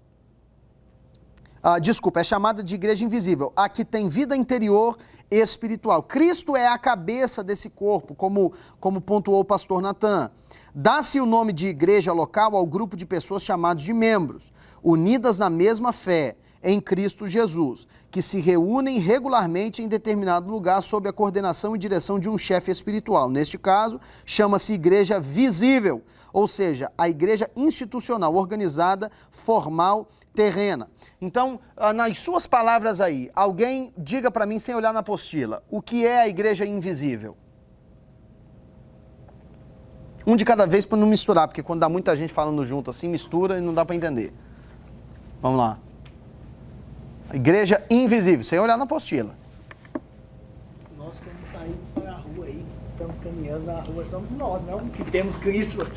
É chamada de igreja invisível, a que tem vida interior espiritual. Cristo é a cabeça desse corpo, como pontuou o pastor Natan. Dá-se o nome de igreja local ao grupo de pessoas chamados de membros, unidas na mesma fé, em Cristo Jesus, que se reúnem regularmente em determinado lugar sob a coordenação e direção de um chefe espiritual. Neste caso, chama-se igreja visível, ou seja, a igreja institucional, organizada, formal, terrena. Então, nas suas palavras aí, alguém diga para mim, sem olhar na apostila, o que é a igreja invisível? Um de cada vez para não misturar, porque quando dá muita gente falando junto assim, mistura e não dá para entender. Vamos lá. Igreja invisível, sem olhar na apostila. Nós que estamos saindo para a rua aí, estamos caminhando na rua, somos nós, não? Que temos Cristo.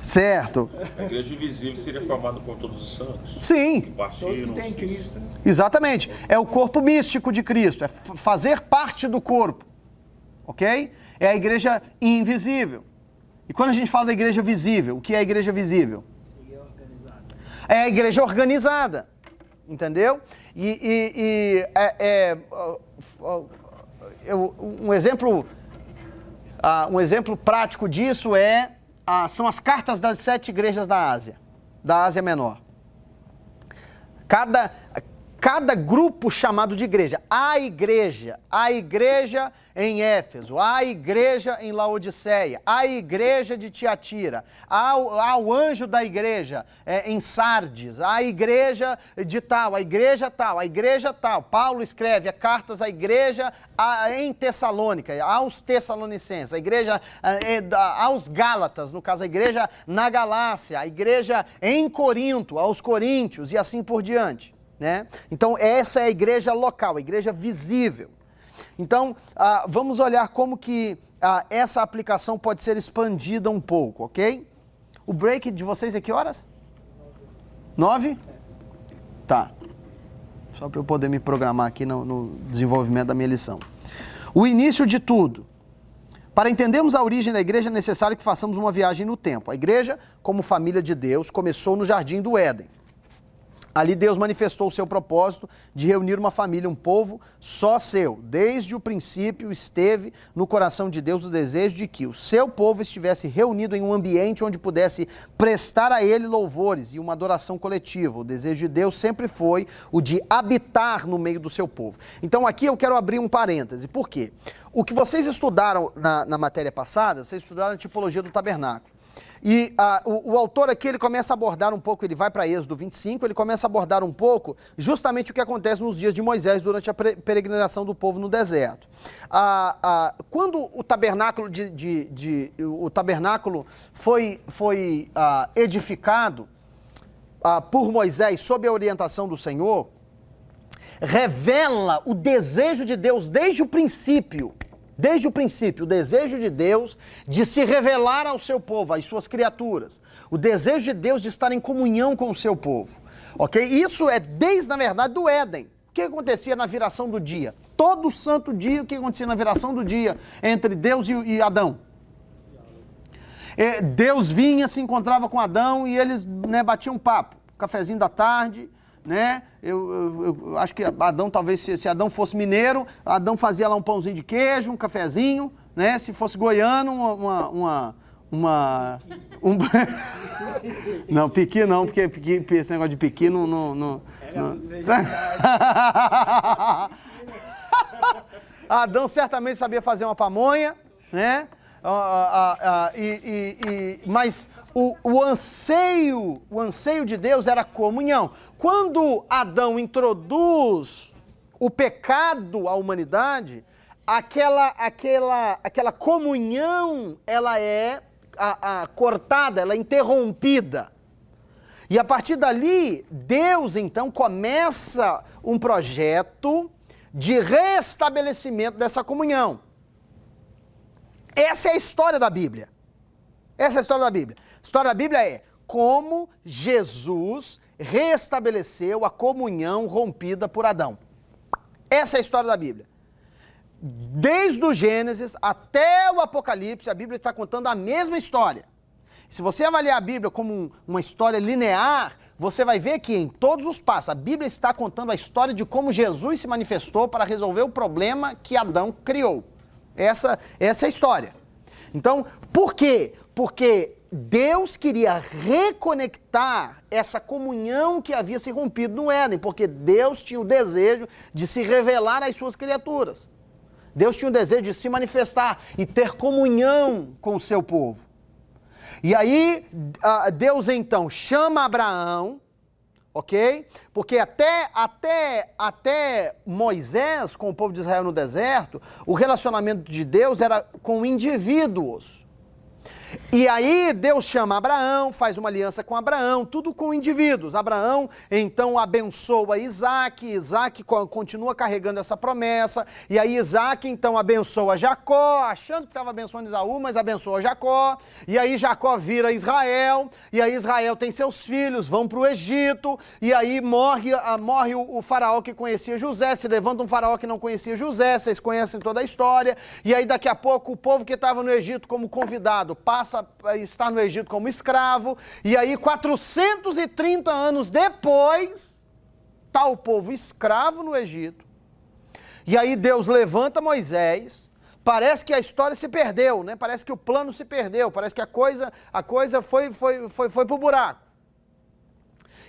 Certo. A igreja invisível seria formada por todos os santos. Sim. Todos que têm Cristo. Exatamente. É o corpo místico de Cristo, é fazer parte do corpo. Ok? É a igreja invisível. E quando a gente fala da igreja visível, o que é a igreja visível? Seria organizada. É a igreja organizada. Entendeu? Um exemplo prático disso são as cartas das 7 igrejas da Ásia Menor. Cada grupo chamado de igreja, a igreja em Éfeso, a igreja em Laodiceia, a igreja de Tiatira, ao anjo da igreja em Sardes, a igreja de tal, a igreja tal, a igreja tal. Paulo escreve cartas à igreja em Tessalônica, aos Tessalonicenses, a igreja aos Gálatas, no caso a igreja na Galácia, a igreja em Corinto, aos Coríntios e assim por diante. Né? Então essa é a igreja local, a igreja visível. Então vamos olhar como que essa aplicação pode ser expandida um pouco, ok? O break de vocês é que horas? 9? Tá. Só para eu poder me programar aqui no desenvolvimento da minha lição. O início de tudo. Para entendermos a origem da igreja é necessário que façamos uma viagem no tempo. A igreja, como família de Deus, começou no Jardim do Éden. Ali Deus manifestou o seu propósito de reunir uma família, um povo só seu. Desde o princípio esteve no coração de Deus o desejo de que o seu povo estivesse reunido em um ambiente onde pudesse prestar a ele louvores e uma adoração coletiva. O desejo de Deus sempre foi o de habitar no meio do seu povo. Então aqui eu quero abrir um parêntese. Por quê? O que vocês estudaram na matéria passada, vocês estudaram a tipologia do tabernáculo. E o autor aqui, ele começa a abordar um pouco, ele vai para Êxodo 25, ele começa a abordar um pouco justamente o que acontece nos dias de Moisés durante a peregrinação do povo no deserto. Quando o tabernáculo, o tabernáculo foi edificado por Moisés sob a orientação do Senhor, revela o desejo de Deus desde o princípio, o desejo de Deus de se revelar ao seu povo, às suas criaturas. O desejo de Deus de estar em comunhão com o seu povo. Ok? Isso é desde, na verdade, do Éden. O que acontecia na viração do dia? Todo santo dia, o que acontecia na viração do dia entre Deus e Adão? Deus vinha, se encontrava com Adão e eles, né, batiam um papo. Cafezinho da tarde, né? Eu acho que Adão, talvez, se Adão fosse mineiro, Adão fazia lá um pãozinho de queijo, um cafezinho, né? Se fosse goiano, não, piqui não, porque esse negócio de piqui não... Adão certamente sabia fazer uma pamonha, né? Mas o anseio de Deus era comunhão. Quando Adão introduz o pecado à humanidade, aquela comunhão, ela é cortada, ela é interrompida. E a partir dali, Deus então começa um projeto de restabelecimento dessa comunhão. Essa é a história da Bíblia. Essa é a história da Bíblia. A história da Bíblia é como Jesus restabeleceu a comunhão rompida por Adão. Essa é a história da Bíblia. Desde o Gênesis até o Apocalipse, a Bíblia está contando a mesma história. Se você avaliar a Bíblia como uma história linear, você vai ver que em todos os passos, a Bíblia está contando a história de como Jesus se manifestou para resolver o problema que Adão criou. Essa é a história. Então, por quê? Porque Deus queria reconectar essa comunhão que havia se rompido no Éden, porque Deus tinha o desejo de se revelar às suas criaturas. Deus tinha o desejo de se manifestar e ter comunhão com o seu povo. E aí, Deus então chama Abraão, ok? Porque até Moisés, com o povo de Israel no deserto, o relacionamento de Deus era com indivíduos. E aí Deus chama Abraão, faz uma aliança com Abraão, tudo com indivíduos. Abraão então abençoa Isaac, Isaac continua carregando essa promessa, e aí Isaac então abençoa Jacó, achando que estava abençoando Esaú, mas abençoa Jacó, e aí Jacó vira Israel, e aí Israel tem seus filhos, vão para o Egito, e aí morre o faraó que conhecia José, se levanta um faraó que não conhecia José, vocês conhecem toda a história, e aí daqui a pouco o povo que estava no Egito como convidado passa a estar no Egito como escravo, e aí 430 anos depois, está o povo escravo no Egito, e aí Deus levanta Moisés, parece que a história se perdeu, né? Parece que o plano se perdeu, parece que a coisa foi pro buraco.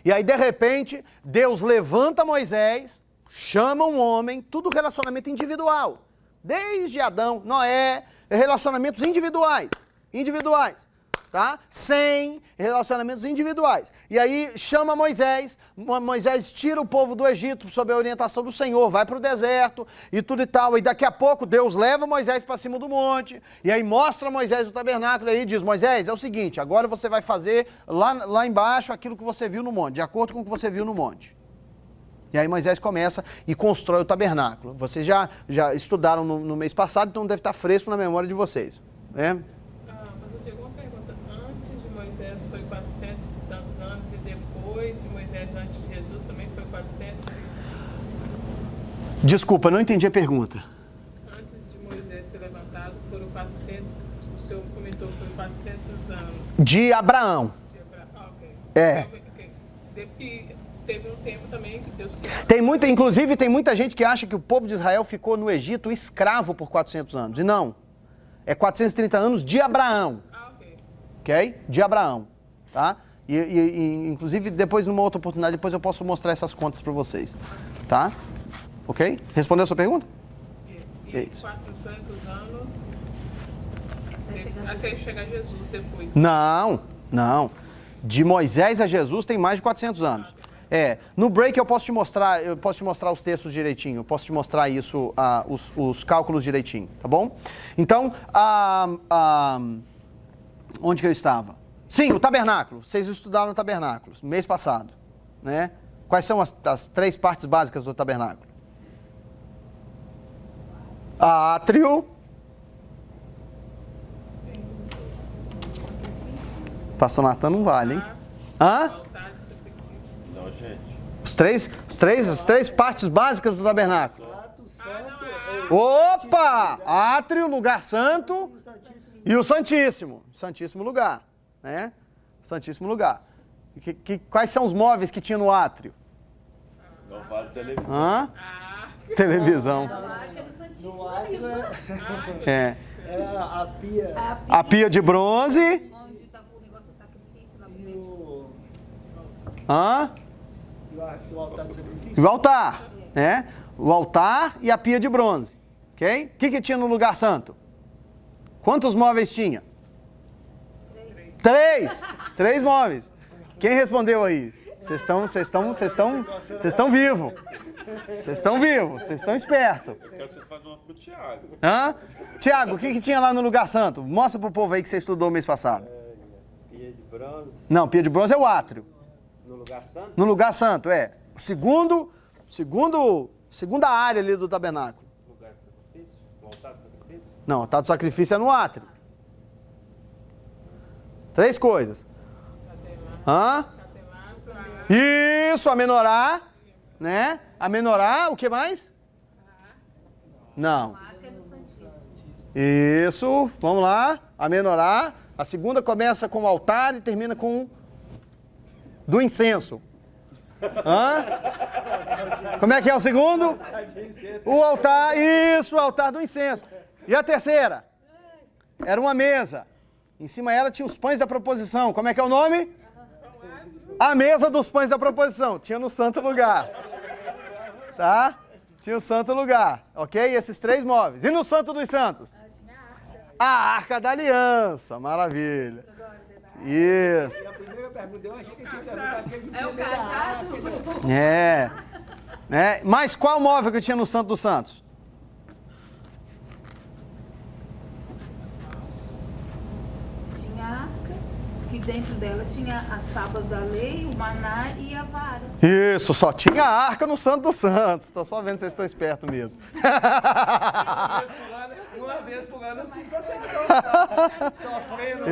E aí de repente, Deus levanta Moisés, chama um homem, tudo relacionamento individual, desde Adão, Noé, relacionamentos individuais, tá? 100 relacionamentos individuais. E aí chama Moisés tira o povo do Egito sob a orientação do Senhor, vai para o deserto e tudo e tal. E daqui a pouco Deus leva Moisés para cima do monte, e aí mostra Moisés o tabernáculo, e aí diz, Moisés, é o seguinte, agora você vai fazer lá embaixo aquilo que você viu no monte, de acordo com o que você viu no monte. E aí Moisés começa e constrói o tabernáculo. Vocês já estudaram no mês passado, então deve estar fresco na memória de vocês, né? Desculpa, não entendi a pergunta. Antes de Moisés ser levantado, foram 400, o senhor comentou que foram 400 anos. De Abraão. Ok. É. E teve um tempo também que Deus... Inclusive, tem muita gente que acha que o povo de Israel ficou no Egito escravo por 400 anos. E não. É 430 anos de Abraão. Ok. Ok? De Abraão. Tá? E inclusive, depois, numa outra oportunidade, depois eu posso mostrar essas contas para vocês. Tá? Ok? Respondeu a sua pergunta? E 400 anos... Até chegar Jesus depois. Não. De Moisés a Jesus tem mais de 400 anos. No break eu posso te mostrar os textos direitinho, eu posso te mostrar isso, os cálculos direitinho, tá bom? Então, onde que eu estava? Sim, o tabernáculo. Vocês estudaram o tabernáculo no mês passado, né? Quais são as 3 partes básicas do tabernáculo? Átrio. Pastor Natan não vale, hein? Hã? Não, gente. As três partes básicas do tabernáculo. Opa! Átrio, lugar santo e o Santíssimo. Santíssimo lugar, né? Santíssimo lugar. Quais são os móveis que tinha no átrio? Não vale televisão. Hã? Televisão. No átrio É. era a pia A pia de bronze. Onde estava o negócio do sacrifício lá no e meio. o altar do sacrifício. E o altar, né? O altar e a pia de bronze, ok? O que tinha no lugar santo? Quantos móveis tinha? 3 móveis. Quem respondeu aí? Vocês estão vivos. Vocês estão vivos, vocês estão espertos. Eu quero que você faça uma pro Tiago. Hã? Tiago, o que tinha lá no lugar santo? Mostra pro povo aí que você estudou mês passado. Pia de bronze, Não, pia de bronze é o átrio. no lugar santo. No lugar santo, segunda área ali do tabernáculo. Lugar do sacrifício? O altar do sacrifício? Não, o altar do sacrifício é no átrio. 3 coisas. Hã? Isso, a menorá, né? A menorá, o que mais? Não. Marca no Santíssimo. Isso, vamos lá. A menorá. A segunda começa com o altar e termina com do incenso. Hã? Como é que é o segundo? O altar, isso, o altar do incenso. E a terceira? Era uma mesa. Em cima dela tinha os pães da proposição. Como é que é o nome? A mesa dos pães da proposição. Tinha no santo lugar. Tá? Tinha o santo lugar. Ok? Esses 3 móveis. E no santo dos santos? A arca da aliança. Maravilha. Isso. A primeira pergunta, eu achei que tinha perguntado que É o cajado? Mas qual móvel que tinha no santo dos santos? Tinha a arca, que dentro dela tinha as tábuas da lei, o maná e a vara. Isso, só tinha a arca no santo dos santos. Estou só vendo se vocês estão espertos mesmo. uma vez por ano eu sinto sofrendo.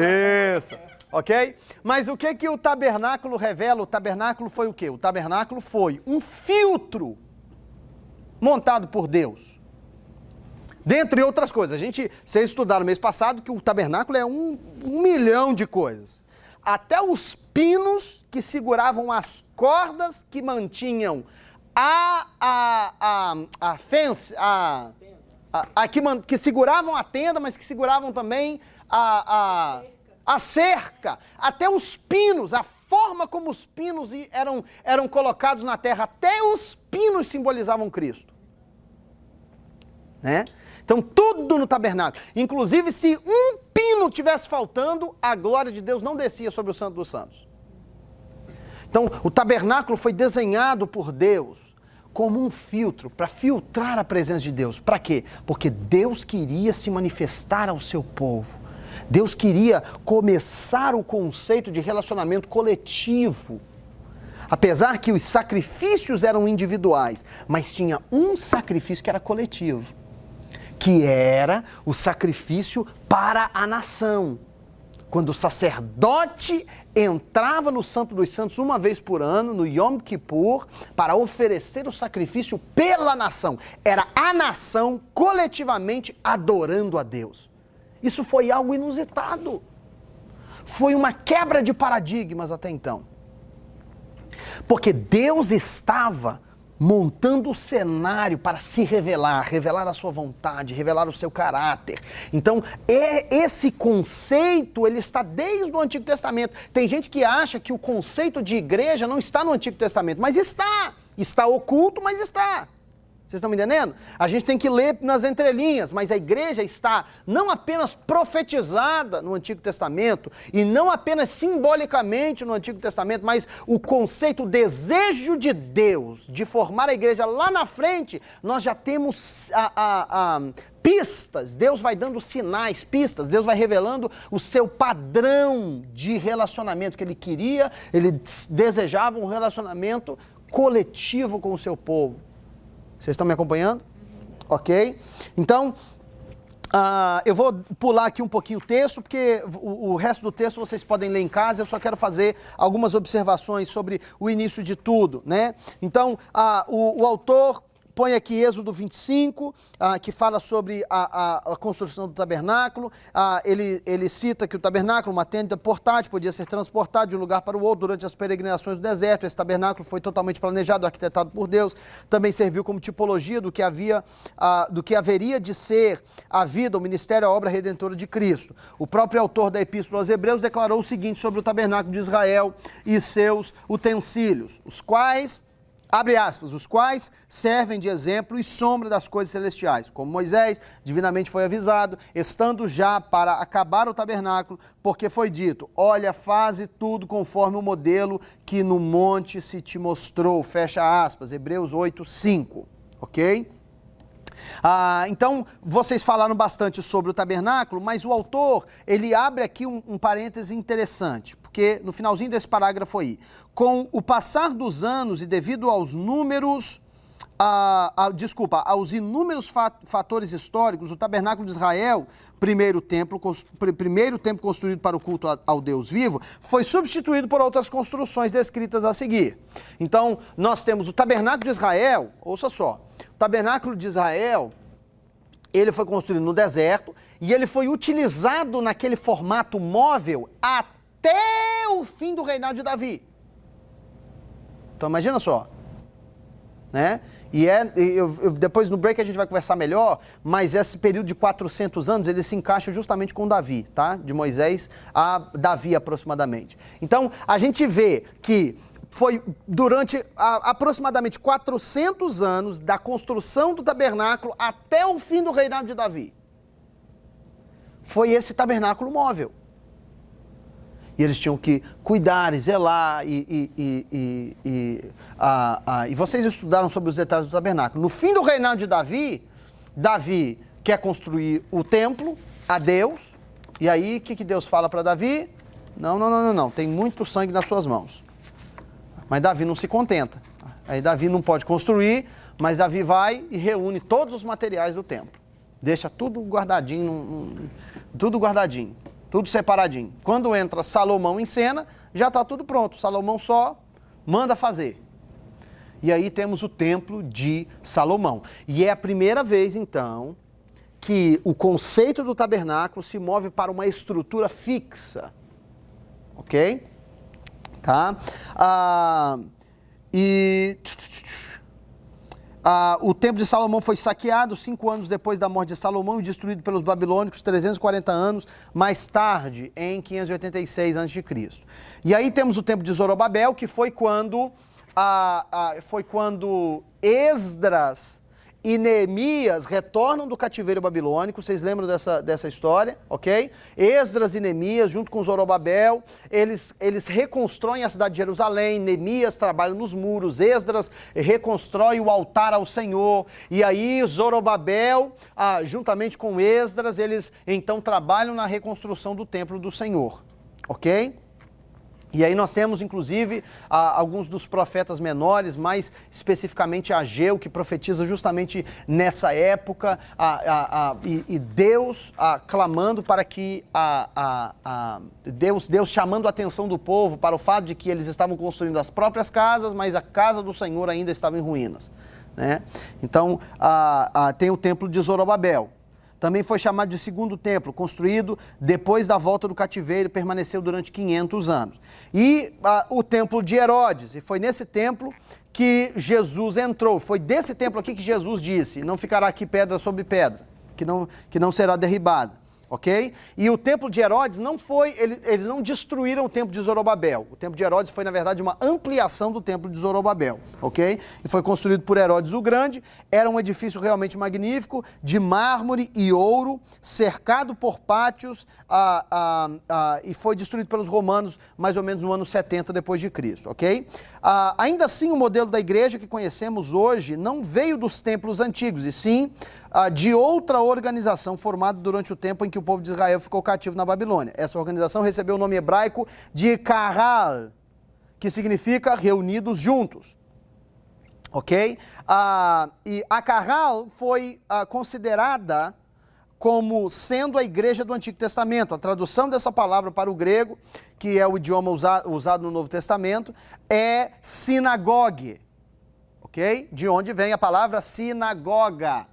Isso, ok? Mas o que o tabernáculo revela? O tabernáculo foi o quê? O tabernáculo foi um filtro montado por Deus. Dentre outras coisas. Vocês estudaram mês passado que o tabernáculo é um milhão de coisas. Até os pinos que seguravam as cordas que mantinham que seguravam a tenda, mas que seguravam também a cerca. Até os pinos, a forma como os pinos eram colocados na terra, até os pinos simbolizavam Cristo. Né? Então, tudo no tabernáculo. Inclusive, se um pino tivesse faltando, a glória de Deus não descia sobre o Santo dos Santos. Então, o tabernáculo foi desenhado por Deus como um filtro, para filtrar a presença de Deus. Para quê? Porque Deus queria se manifestar ao seu povo. Deus queria começar o conceito de relacionamento coletivo. Apesar que os sacrifícios eram individuais, mas tinha um sacrifício que era coletivo, que era o sacrifício para a nação. Quando o sacerdote entrava no Santo dos Santos uma vez por ano, no Yom Kippur, para oferecer o sacrifício pela nação. Era a nação coletivamente adorando a Deus. Isso foi algo inusitado. Foi uma quebra de paradigmas até então. Porque Deus estava montando o cenário para se revelar a sua vontade, revelar o seu caráter. Então, esse conceito, ele está desde o Antigo Testamento. Tem gente que acha que o conceito de igreja não está no Antigo Testamento, mas está. Está oculto, mas está. Vocês estão me entendendo? A gente tem que ler nas entrelinhas, mas a igreja está não apenas profetizada no Antigo Testamento e não apenas simbolicamente no Antigo Testamento, mas o conceito, o desejo de Deus de formar a igreja lá na frente, nós já temos pistas. Deus vai dando sinais, pistas, Deus vai revelando o seu padrão de relacionamento que ele queria, ele desejava um relacionamento coletivo com o seu povo. Vocês estão me acompanhando? Ok? Então, eu vou pular aqui um pouquinho o texto, porque o resto do texto vocês podem ler em casa, eu só quero fazer algumas observações sobre o início de tudo, né? Então, o autor põe aqui Êxodo 25, que fala sobre a construção do tabernáculo. Ele cita que o tabernáculo, uma tenda portátil, podia ser transportado de um lugar para o outro durante as peregrinações do deserto. Esse tabernáculo foi totalmente planejado, arquitetado por Deus. Também serviu como tipologia do que haveria de ser a vida, o ministério, a obra redentora de Cristo. O próprio autor da Epístola aos Hebreus declarou o seguinte sobre o tabernáculo de Israel e seus utensílios, os quais... Abre aspas, os quais servem de exemplo e sombra das coisas celestiais, como Moisés divinamente foi avisado, estando já para acabar o tabernáculo, porque foi dito, olha, faze tudo conforme o modelo que no monte se te mostrou, fecha aspas, Hebreus 8, 5, ok? Então, vocês falaram bastante sobre o tabernáculo, mas o autor, ele abre aqui um parêntese interessante, porque no finalzinho desse parágrafo aí, com o passar dos anos e devido aos números, aos inúmeros fatores históricos, o tabernáculo de Israel, primeiro templo construído para o culto ao Deus vivo, foi substituído por outras construções descritas a seguir. Então, nós temos o tabernáculo de Israel, ouça só, o tabernáculo de Israel, ele foi construído no deserto e ele foi utilizado naquele formato móvel até o fim do reinado de Davi. Então imagina só, né? E depois no break a gente vai conversar melhor, mas esse período de 400 anos, ele se encaixa justamente com Davi, tá? De Moisés a Davi aproximadamente. Então a gente vê que foi durante aproximadamente 400 anos da construção do tabernáculo até o fim do reinado de Davi. Foi esse tabernáculo móvel. E eles tinham que cuidar e zelar, e vocês estudaram sobre os detalhes do tabernáculo. No fim do reinado de Davi, Davi quer construir o templo a Deus, e aí o que Deus fala para Davi? Não, tem muito sangue nas suas mãos. Mas Davi não se contenta. Aí Davi não pode construir, mas Davi vai e reúne todos os materiais do templo. Deixa tudo guardadinho, tudo separadinho. Quando entra Salomão em cena, já está tudo pronto. Salomão só manda fazer. E aí temos o templo de Salomão. E é a primeira vez, então, que o conceito do tabernáculo se move para uma estrutura fixa. Ok? Tá? O templo de Salomão foi saqueado 5 anos depois da morte de Salomão e destruído pelos babilônicos 340 anos mais tarde, em 586 a.C. E aí temos o templo de Zorobabel, que foi quando Esdras e Neemias retornam do cativeiro babilônico. Vocês lembram dessa história, ok? Esdras e Neemias, junto com Zorobabel, eles reconstroem a cidade de Jerusalém. Neemias trabalha nos muros, Esdras reconstrói o altar ao Senhor, e aí Zorobabel, juntamente com Esdras, eles então trabalham na reconstrução do templo do Senhor, ok? E aí nós temos, inclusive, alguns dos profetas menores, mais especificamente Ageu, que profetiza justamente nessa época, e Deus clamando para que, Deus chamando a atenção do povo para o fato de que eles estavam construindo as próprias casas, mas a casa do Senhor ainda estava em ruínas, né? Então, tem o templo de Zorobabel. Também foi chamado de segundo templo, construído depois da volta do cativeiro, permaneceu durante 500 anos. E o templo de Herodes, e foi nesse templo que Jesus entrou. Foi desse templo aqui que Jesus disse, não ficará aqui pedra sobre pedra, que não será derribada. ok? E o templo de Herodes não foi, eles não destruíram o templo de Zorobabel. O templo de Herodes foi, na verdade, uma ampliação do templo de Zorobabel, ok? E foi construído por Herodes o Grande, era um edifício realmente magnífico, de mármore e ouro, cercado por pátios, e foi destruído pelos romanos mais ou menos no ano 70 depois de Cristo, ok? Ainda assim, o modelo da igreja que conhecemos hoje não veio dos templos antigos, e sim de outra organização formada durante o tempo em que o povo de Israel ficou cativo na Babilônia. Essa organização recebeu o nome hebraico de Kahal, que significa reunidos juntos. Ok? E a Kahal foi considerada como sendo a igreja do Antigo Testamento. A tradução dessa palavra para o grego, que é o idioma usado no Novo Testamento, é sinagogue. Ok? De onde vem a palavra sinagoga.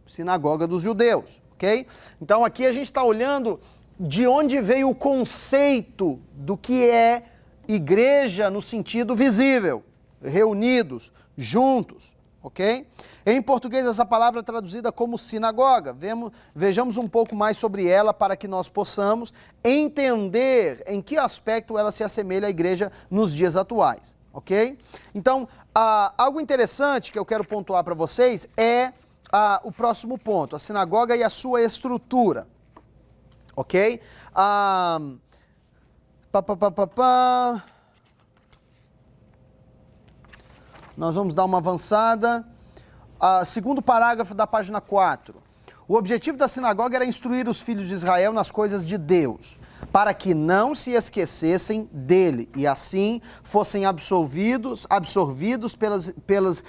Sinagoga dos judeus. Ok? Então aqui a gente está olhando de onde veio o conceito do que é igreja no sentido visível. Reunidos, juntos, ok? Em português essa palavra é traduzida como sinagoga. Vejamos um pouco mais sobre ela para que nós possamos entender em que aspecto ela se assemelha à igreja nos dias atuais, ok? Então, algo interessante que eu quero pontuar para vocês é o próximo ponto, a sinagoga e a sua estrutura, ok? Nós vamos dar uma avançada. Segundo parágrafo da página 4. O objetivo da sinagoga era instruir os filhos de Israel nas coisas de Deus, para que não se esquecessem dele e assim fossem absorvidos pelas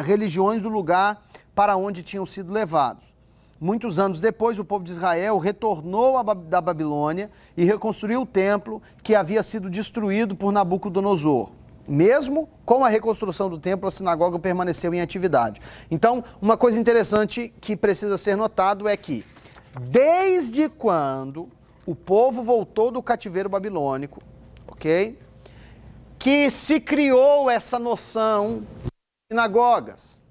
religiões do lugar para onde tinham sido levados. Muitos anos depois, o povo de Israel retornou da Babilônia e reconstruiu o templo que havia sido destruído por Nabucodonosor. Mesmo com a reconstrução do templo, a sinagoga permaneceu em atividade. Então, uma coisa interessante que precisa ser notado é que, desde quando o povo voltou do cativeiro babilônico, ok? Que se criou essa noção de sinagogas.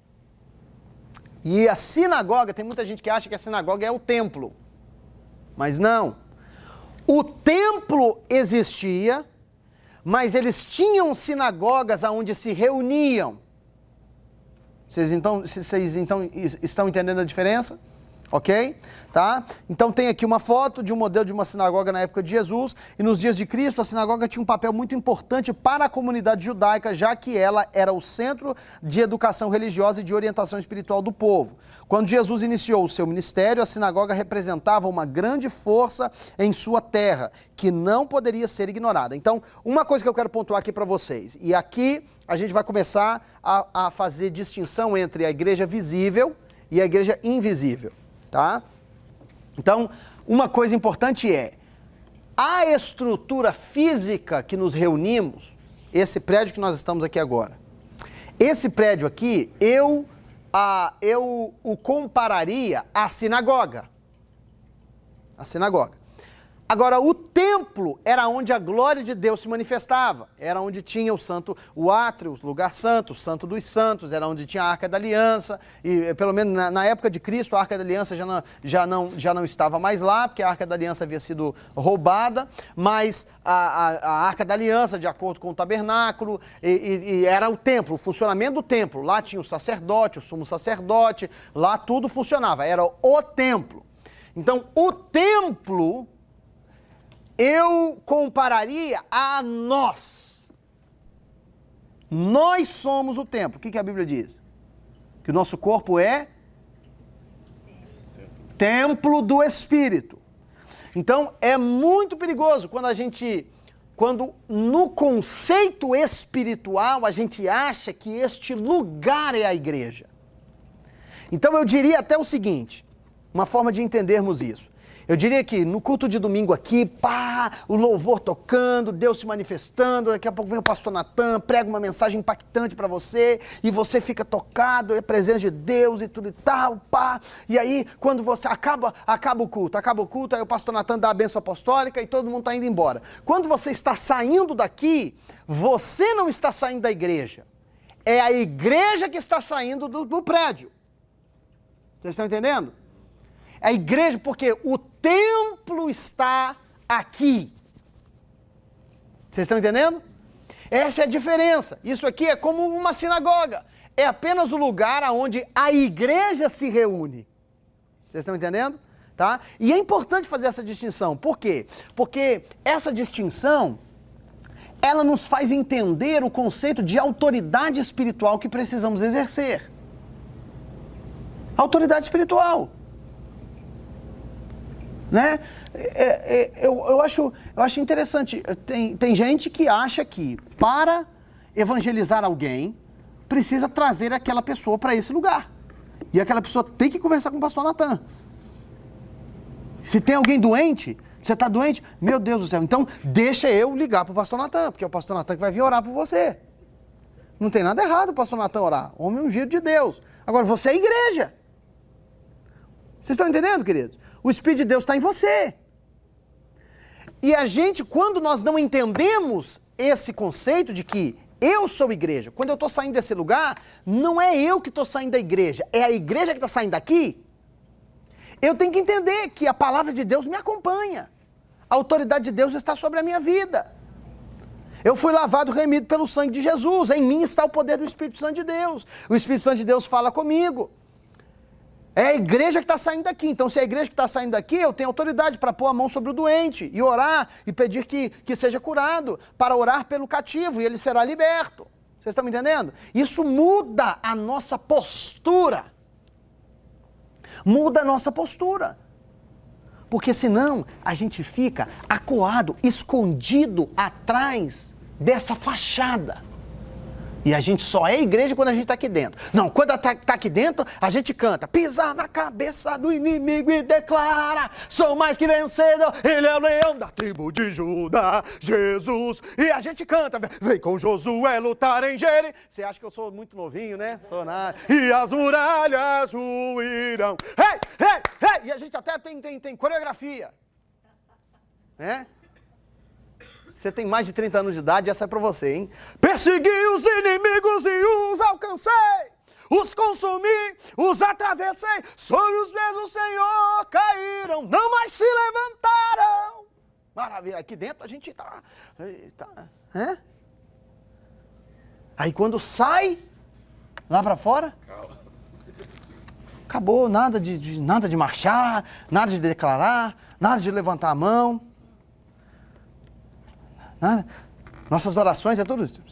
E a sinagoga, tem muita gente que acha que a sinagoga é o templo. Mas não. O templo existia, mas eles tinham sinagogas onde se reuniam. Vocês então estão entendendo a diferença? Ok? Tá? Então tem aqui uma foto de um modelo de uma sinagoga na época de Jesus, e nos dias de Cristo a sinagoga tinha um papel muito importante para a comunidade judaica, já que ela era o centro de educação religiosa e de orientação espiritual do povo. Quando Jesus iniciou o seu ministério, a sinagoga representava uma grande força em sua terra, que não poderia ser ignorada. Então, uma coisa que eu quero pontuar aqui para vocês, e aqui a gente vai começar a fazer distinção entre a igreja visível e a igreja invisível. Tá? Então, uma coisa importante é, a estrutura física que nos reunimos, esse prédio que nós estamos aqui agora, esse prédio aqui, eu o compararia à sinagoga. A sinagoga. Agora, o templo era onde a glória de Deus se manifestava, era onde tinha o átrio, o lugar santo, o santo dos santos, era onde tinha a Arca da Aliança, e pelo menos na época de Cristo a Arca da Aliança já não estava mais lá, porque a Arca da Aliança havia sido roubada, mas a Arca da Aliança, de acordo com o tabernáculo, e era o templo, o funcionamento do templo, lá tinha o sacerdote, o sumo sacerdote, lá tudo funcionava, era o templo. Então, o templo eu compararia a nós. Nós somos o templo. O que a Bíblia diz? Que o nosso corpo é templo do Espírito. Então, é muito perigoso quando no conceito espiritual a gente acha que este lugar é a igreja. Então, eu diria até o seguinte, uma forma de entendermos isso. Eu diria que no culto de domingo aqui, o louvor tocando, Deus se manifestando, daqui a pouco vem o pastor Natan, prega uma mensagem impactante para você, e você fica tocado, é a presença de Deus e tudo e tal, e aí quando você acaba o culto, aí o pastor Natan dá a bênção apostólica e todo mundo está indo embora. Quando você está saindo daqui, você não está saindo da igreja, é a igreja que está saindo do prédio. Vocês estão entendendo? a igreja, porque o templo está aqui. Vocês estão entendendo? Essa é a diferença. Isso aqui é como uma sinagoga. É apenas o lugar onde a igreja se reúne. Vocês estão entendendo? Tá? E é importante fazer essa distinção. Por quê? Porque essa distinção, ela nos faz entender o conceito de autoridade espiritual que precisamos exercer. Autoridade espiritual. Né? Eu acho interessante. Tem gente que acha que para evangelizar alguém, precisa trazer aquela pessoa para esse lugar. E aquela pessoa tem que conversar com o pastor Natan. Se tem alguém doente, você está doente, meu Deus do céu, então deixa eu ligar para o pastor Natan, porque é o pastor Natan que vai vir orar por você. Não tem nada errado o pastor Natan orar. Homem ungido de Deus. Agora, você é igreja. Vocês estão entendendo, queridos? O Espírito de Deus está em você. E a gente, quando nós não entendemos esse conceito de que eu sou igreja, quando eu estou saindo desse lugar, não é eu que estou saindo da igreja, é a igreja que está saindo daqui. Eu tenho que entender que a palavra de Deus me acompanha. A autoridade de Deus está sobre a minha vida. Eu fui lavado, remido pelo sangue de Jesus. Em mim está o poder do Espírito Santo de Deus. O Espírito Santo de Deus fala comigo. É a igreja que está saindo daqui. Então, se é a igreja que está saindo daqui, eu tenho autoridade para pôr a mão sobre o doente e orar e pedir que seja curado, para orar pelo cativo e ele será liberto. Vocês estão me entendendo? Isso muda a nossa postura. Muda a nossa postura. Porque senão a gente fica acuado, escondido atrás dessa fachada. E a gente só é igreja quando a gente está aqui dentro. Não, quando está aqui dentro, a gente canta. Pisa na cabeça do inimigo e declara: sou mais que vencedor, ele é o leão da tribo de Judá, Jesus. E a gente canta: vem com Josué lutar em Jericó. Você acha que eu sou muito novinho, né? Sou nada. E as muralhas ruirão. Hey, hey, hey! E a gente até tem coreografia. Né? Você tem mais de 30 anos de idade, essa é pra você, hein? Persegui os inimigos e os alcancei, os consumi, os atravessei, sobre os mesmos, Senhor, caíram, não mais se levantaram. Maravilha, aqui dentro a gente tá né? Aí quando sai, lá pra fora, acabou, nada de marchar, nada de declarar, nada de levantar a mão. Nossas orações é tudo isso.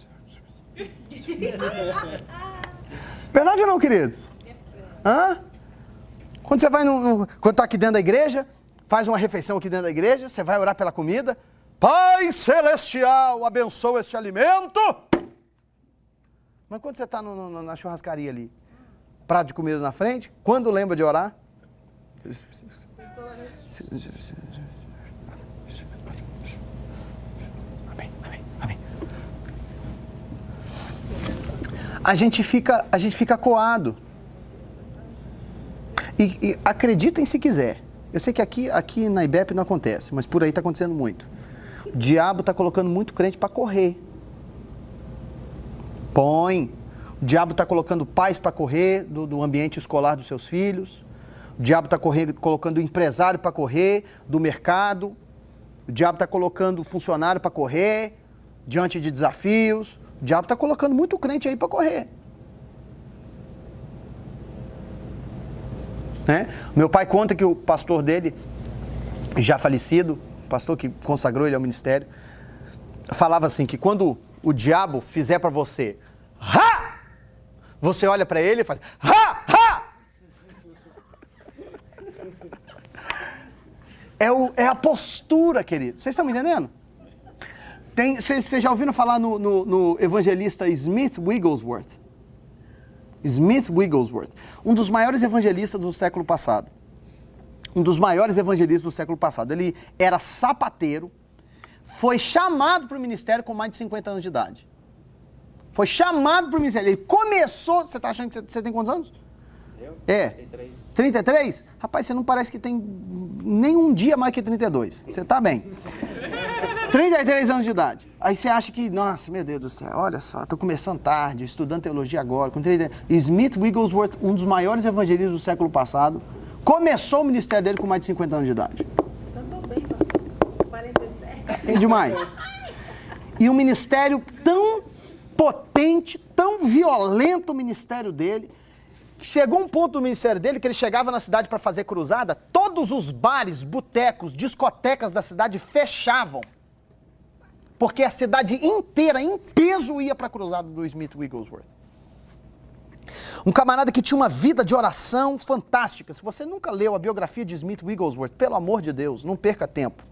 Verdade ou não, queridos? Hã? Quando você vai quando está aqui dentro da igreja, faz uma refeição aqui dentro da igreja, você vai orar pela comida. Pai Celestial, abençoa este alimento. Mas quando você está na churrascaria ali, prato de comida na frente, quando lembra de orar? A gente fica coado. E acreditem se quiser. Eu sei que aqui na IBEP não acontece, mas por aí está acontecendo muito. O diabo está colocando muito crente para correr. O diabo está colocando pais para correr do ambiente escolar dos seus filhos. O diabo está colocando o empresário para correr do mercado. O diabo está colocando o funcionário para correr diante de desafios. O diabo está colocando muito crente aí para correr. Né? Meu pai conta que o pastor dele, já falecido, pastor que consagrou ele ao ministério, falava assim, que quando o diabo fizer para você, ha! Você olha para ele e faz, ha! Ha! É a postura, querido. Vocês estão me entendendo? Vocês já ouviram falar no evangelista Smith Wigglesworth? Smith Wigglesworth, um dos maiores evangelistas do século passado. Ele era sapateiro, foi chamado para o ministério com mais de 50 anos de idade. Foi chamado para o ministério. Ele começou... Você está achando que você tem quantos anos? Eu? É. 33? Rapaz, você não parece que tem nem um dia mais que 32. Você está bem. 33 anos de idade. Aí você acha que, nossa, meu Deus do céu, olha só, estou começando tarde, estudando teologia agora. Com 30... Smith Wigglesworth, um dos maiores evangelistas do século passado, Começou o ministério dele com mais de 50 anos de idade. Eu tô bem, pastor. 47. É demais. E um ministério tão potente, tão violento o ministério dele, que chegou um ponto do ministério dele que ele chegava na cidade para fazer cruzada, todos os bares, botecos, discotecas da cidade fechavam. Porque a cidade inteira, em peso, ia para a cruzada do Smith Wigglesworth. Um camarada que tinha uma vida de oração fantástica. Se você nunca leu a biografia de Smith Wigglesworth, pelo amor de Deus, não perca tempo.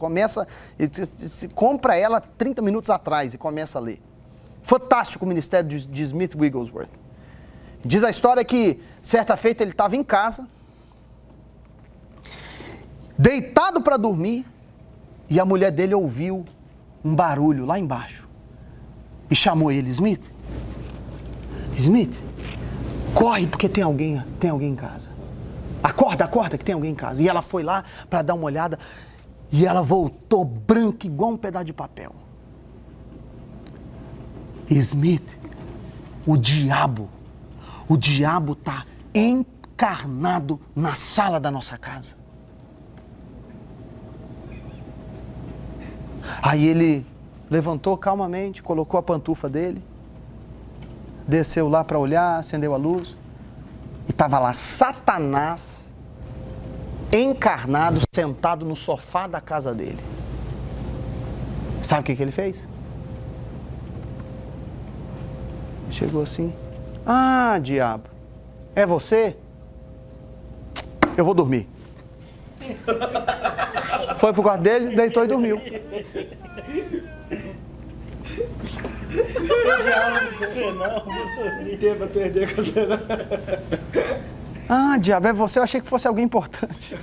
Compra ela 30 minutos atrás e começa a ler. Fantástico o ministério de Smith Wigglesworth. Diz a história que, certa feita, ele estava em casa, deitado para dormir, e a mulher dele ouviu um barulho lá embaixo. E chamou ele: Smith, Smith, corre porque tem alguém em casa. Acorda que tem alguém em casa. E ela foi lá para dar uma olhada e ela voltou branca igual um pedaço de papel. Smith, o diabo está encarnado na sala da nossa casa. Aí ele levantou calmamente, colocou a pantufa dele, desceu lá para olhar, acendeu a luz, e estava lá Satanás, encarnado, sentado no sofá da casa dele. Sabe o que ele fez? Chegou assim: ah, diabo, é você? Eu vou dormir. Foi pro quarto dele, deitou e dormiu. Não tem aula com você não, não tem pra perder com você não. Ah, diabo, é você? Eu achei que fosse alguém importante.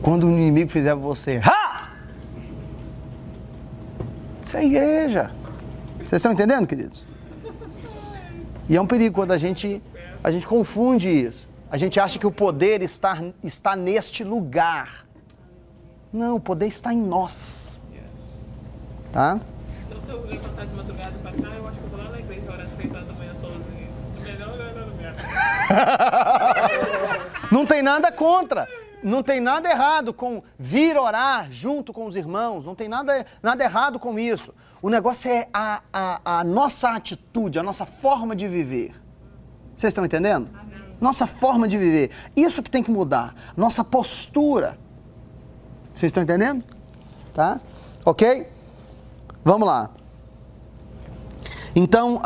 Quando o inimigo fizer você, ha! Isso é igreja. Vocês estão entendendo, queridos? E é um perigo quando a gente confunde isso. A gente acha que o poder está neste lugar. Não, o poder está em nós. Tá? Então, se eu levantar de madrugada pra cá, eu acho que eu vou lá na igreja orar às 3 horas da manhã sozinho. É melhor orar no lugar. Não tem nada contra. Não tem nada errado com vir orar junto com os irmãos. Não tem nada errado com isso. O negócio é a nossa atitude, a nossa forma de viver. Vocês estão entendendo? Nossa forma de viver. Isso que tem que mudar. Nossa postura. Vocês estão entendendo? Tá? Ok? Vamos lá. Então,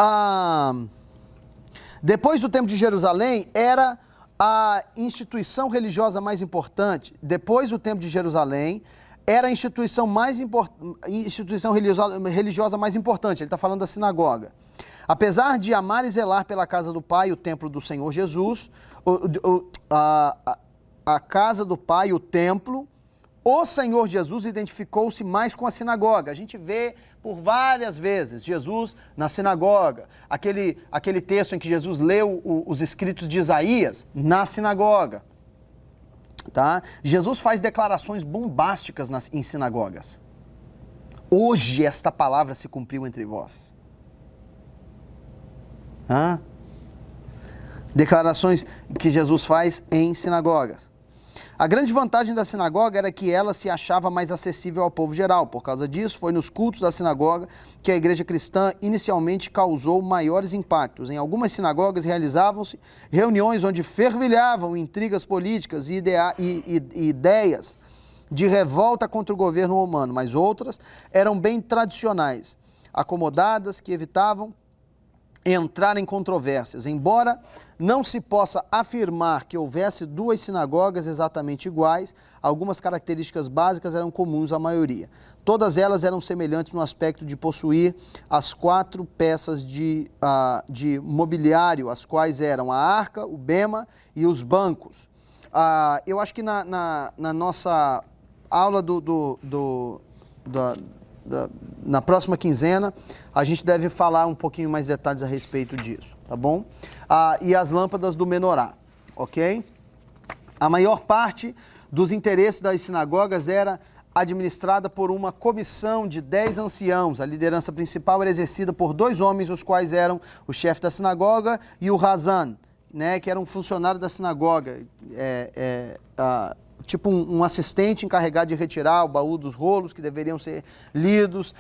depois do Templo de Jerusalém, era a instituição religiosa mais importante. Depois do Templo de Jerusalém, era a instituição religiosa mais importante. Ele está falando da sinagoga. Apesar de amar e zelar pela casa do Pai, o templo do Senhor Jesus, a casa do Pai, o templo, o Senhor Jesus identificou-se mais com a sinagoga. A gente vê por várias vezes Jesus na sinagoga. Aquele texto em que Jesus leu os escritos de Isaías na sinagoga. Tá? Jesus faz declarações bombásticas em sinagogas. Hoje esta palavra se cumpriu entre vós. Declarações que Jesus faz em sinagogas. A grande vantagem da sinagoga era que ela se achava mais acessível ao povo geral. Por causa disso, foi nos cultos da sinagoga que a igreja cristã inicialmente causou maiores impactos. Em algumas sinagogas realizavam-se reuniões onde fervilhavam intrigas políticas e ideias de revolta contra o governo romano, mas outras eram bem tradicionais, acomodadas, que evitavam entrar em controvérsias. Embora não se possa afirmar que houvesse duas sinagogas exatamente iguais, algumas características básicas eram comuns à maioria. Todas elas eram semelhantes no aspecto de possuir as 4 peças de mobiliário, as quais eram a arca, o bema e os bancos. Eu acho que na nossa aula na próxima quinzena, a gente deve falar um pouquinho mais detalhes a respeito disso, tá bom? E as lâmpadas do menorá, ok? A maior parte dos interesses das sinagogas era administrada por uma comissão de 10 anciãos. A liderança principal era exercida por 2 homens, os quais eram o chefe da sinagoga e o Razan. né, que era um funcionário da sinagoga, tipo um assistente encarregado de retirar o baú dos rolos que deveriam ser lidos,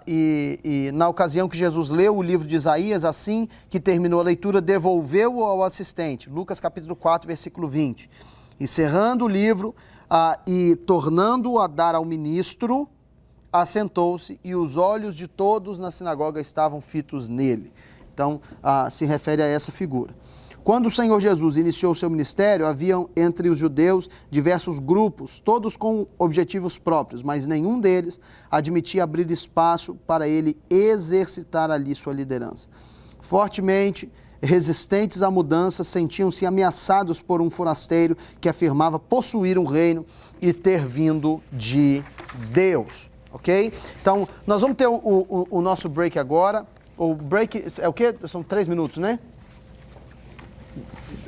e na ocasião que Jesus leu o livro de Isaías, assim que terminou a leitura, devolveu-o ao assistente. Lucas capítulo 4, versículo 20. E cerrando o livro e tornando-o a dar ao ministro, assentou-se e os olhos de todos na sinagoga estavam fitos nele. Então, se refere a essa figura. Quando o Senhor Jesus iniciou o seu ministério, haviam entre os judeus diversos grupos, todos com objetivos próprios, mas nenhum deles admitia abrir espaço para ele exercitar ali sua liderança. Fortemente resistentes à mudança, sentiam-se ameaçados por um forasteiro que afirmava possuir um reino e ter vindo de Deus, ok? Então, nós vamos ter o nosso break agora. O break é o quê? São 3 minutos, né?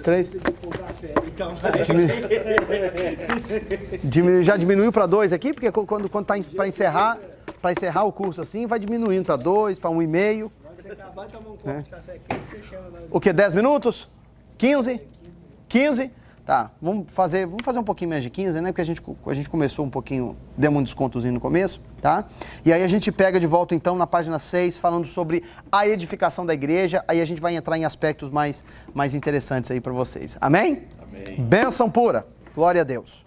3. Já diminuiu para 2 aqui, porque quando está para encerrar o curso assim, vai diminuindo para 2, para 1,5. Você acabar de tomar um copo de café quente, você chama lá. O que? 10 minutos? 15? 15? Tá, vamos fazer um pouquinho menos de 15, né? Porque a gente começou um pouquinho, demos um descontozinho no começo, tá? E aí a gente pega de volta então na página 6, falando sobre a edificação da igreja, aí a gente vai entrar em aspectos mais interessantes aí para vocês. Amém? Amém. Bênção pura. Glória a Deus.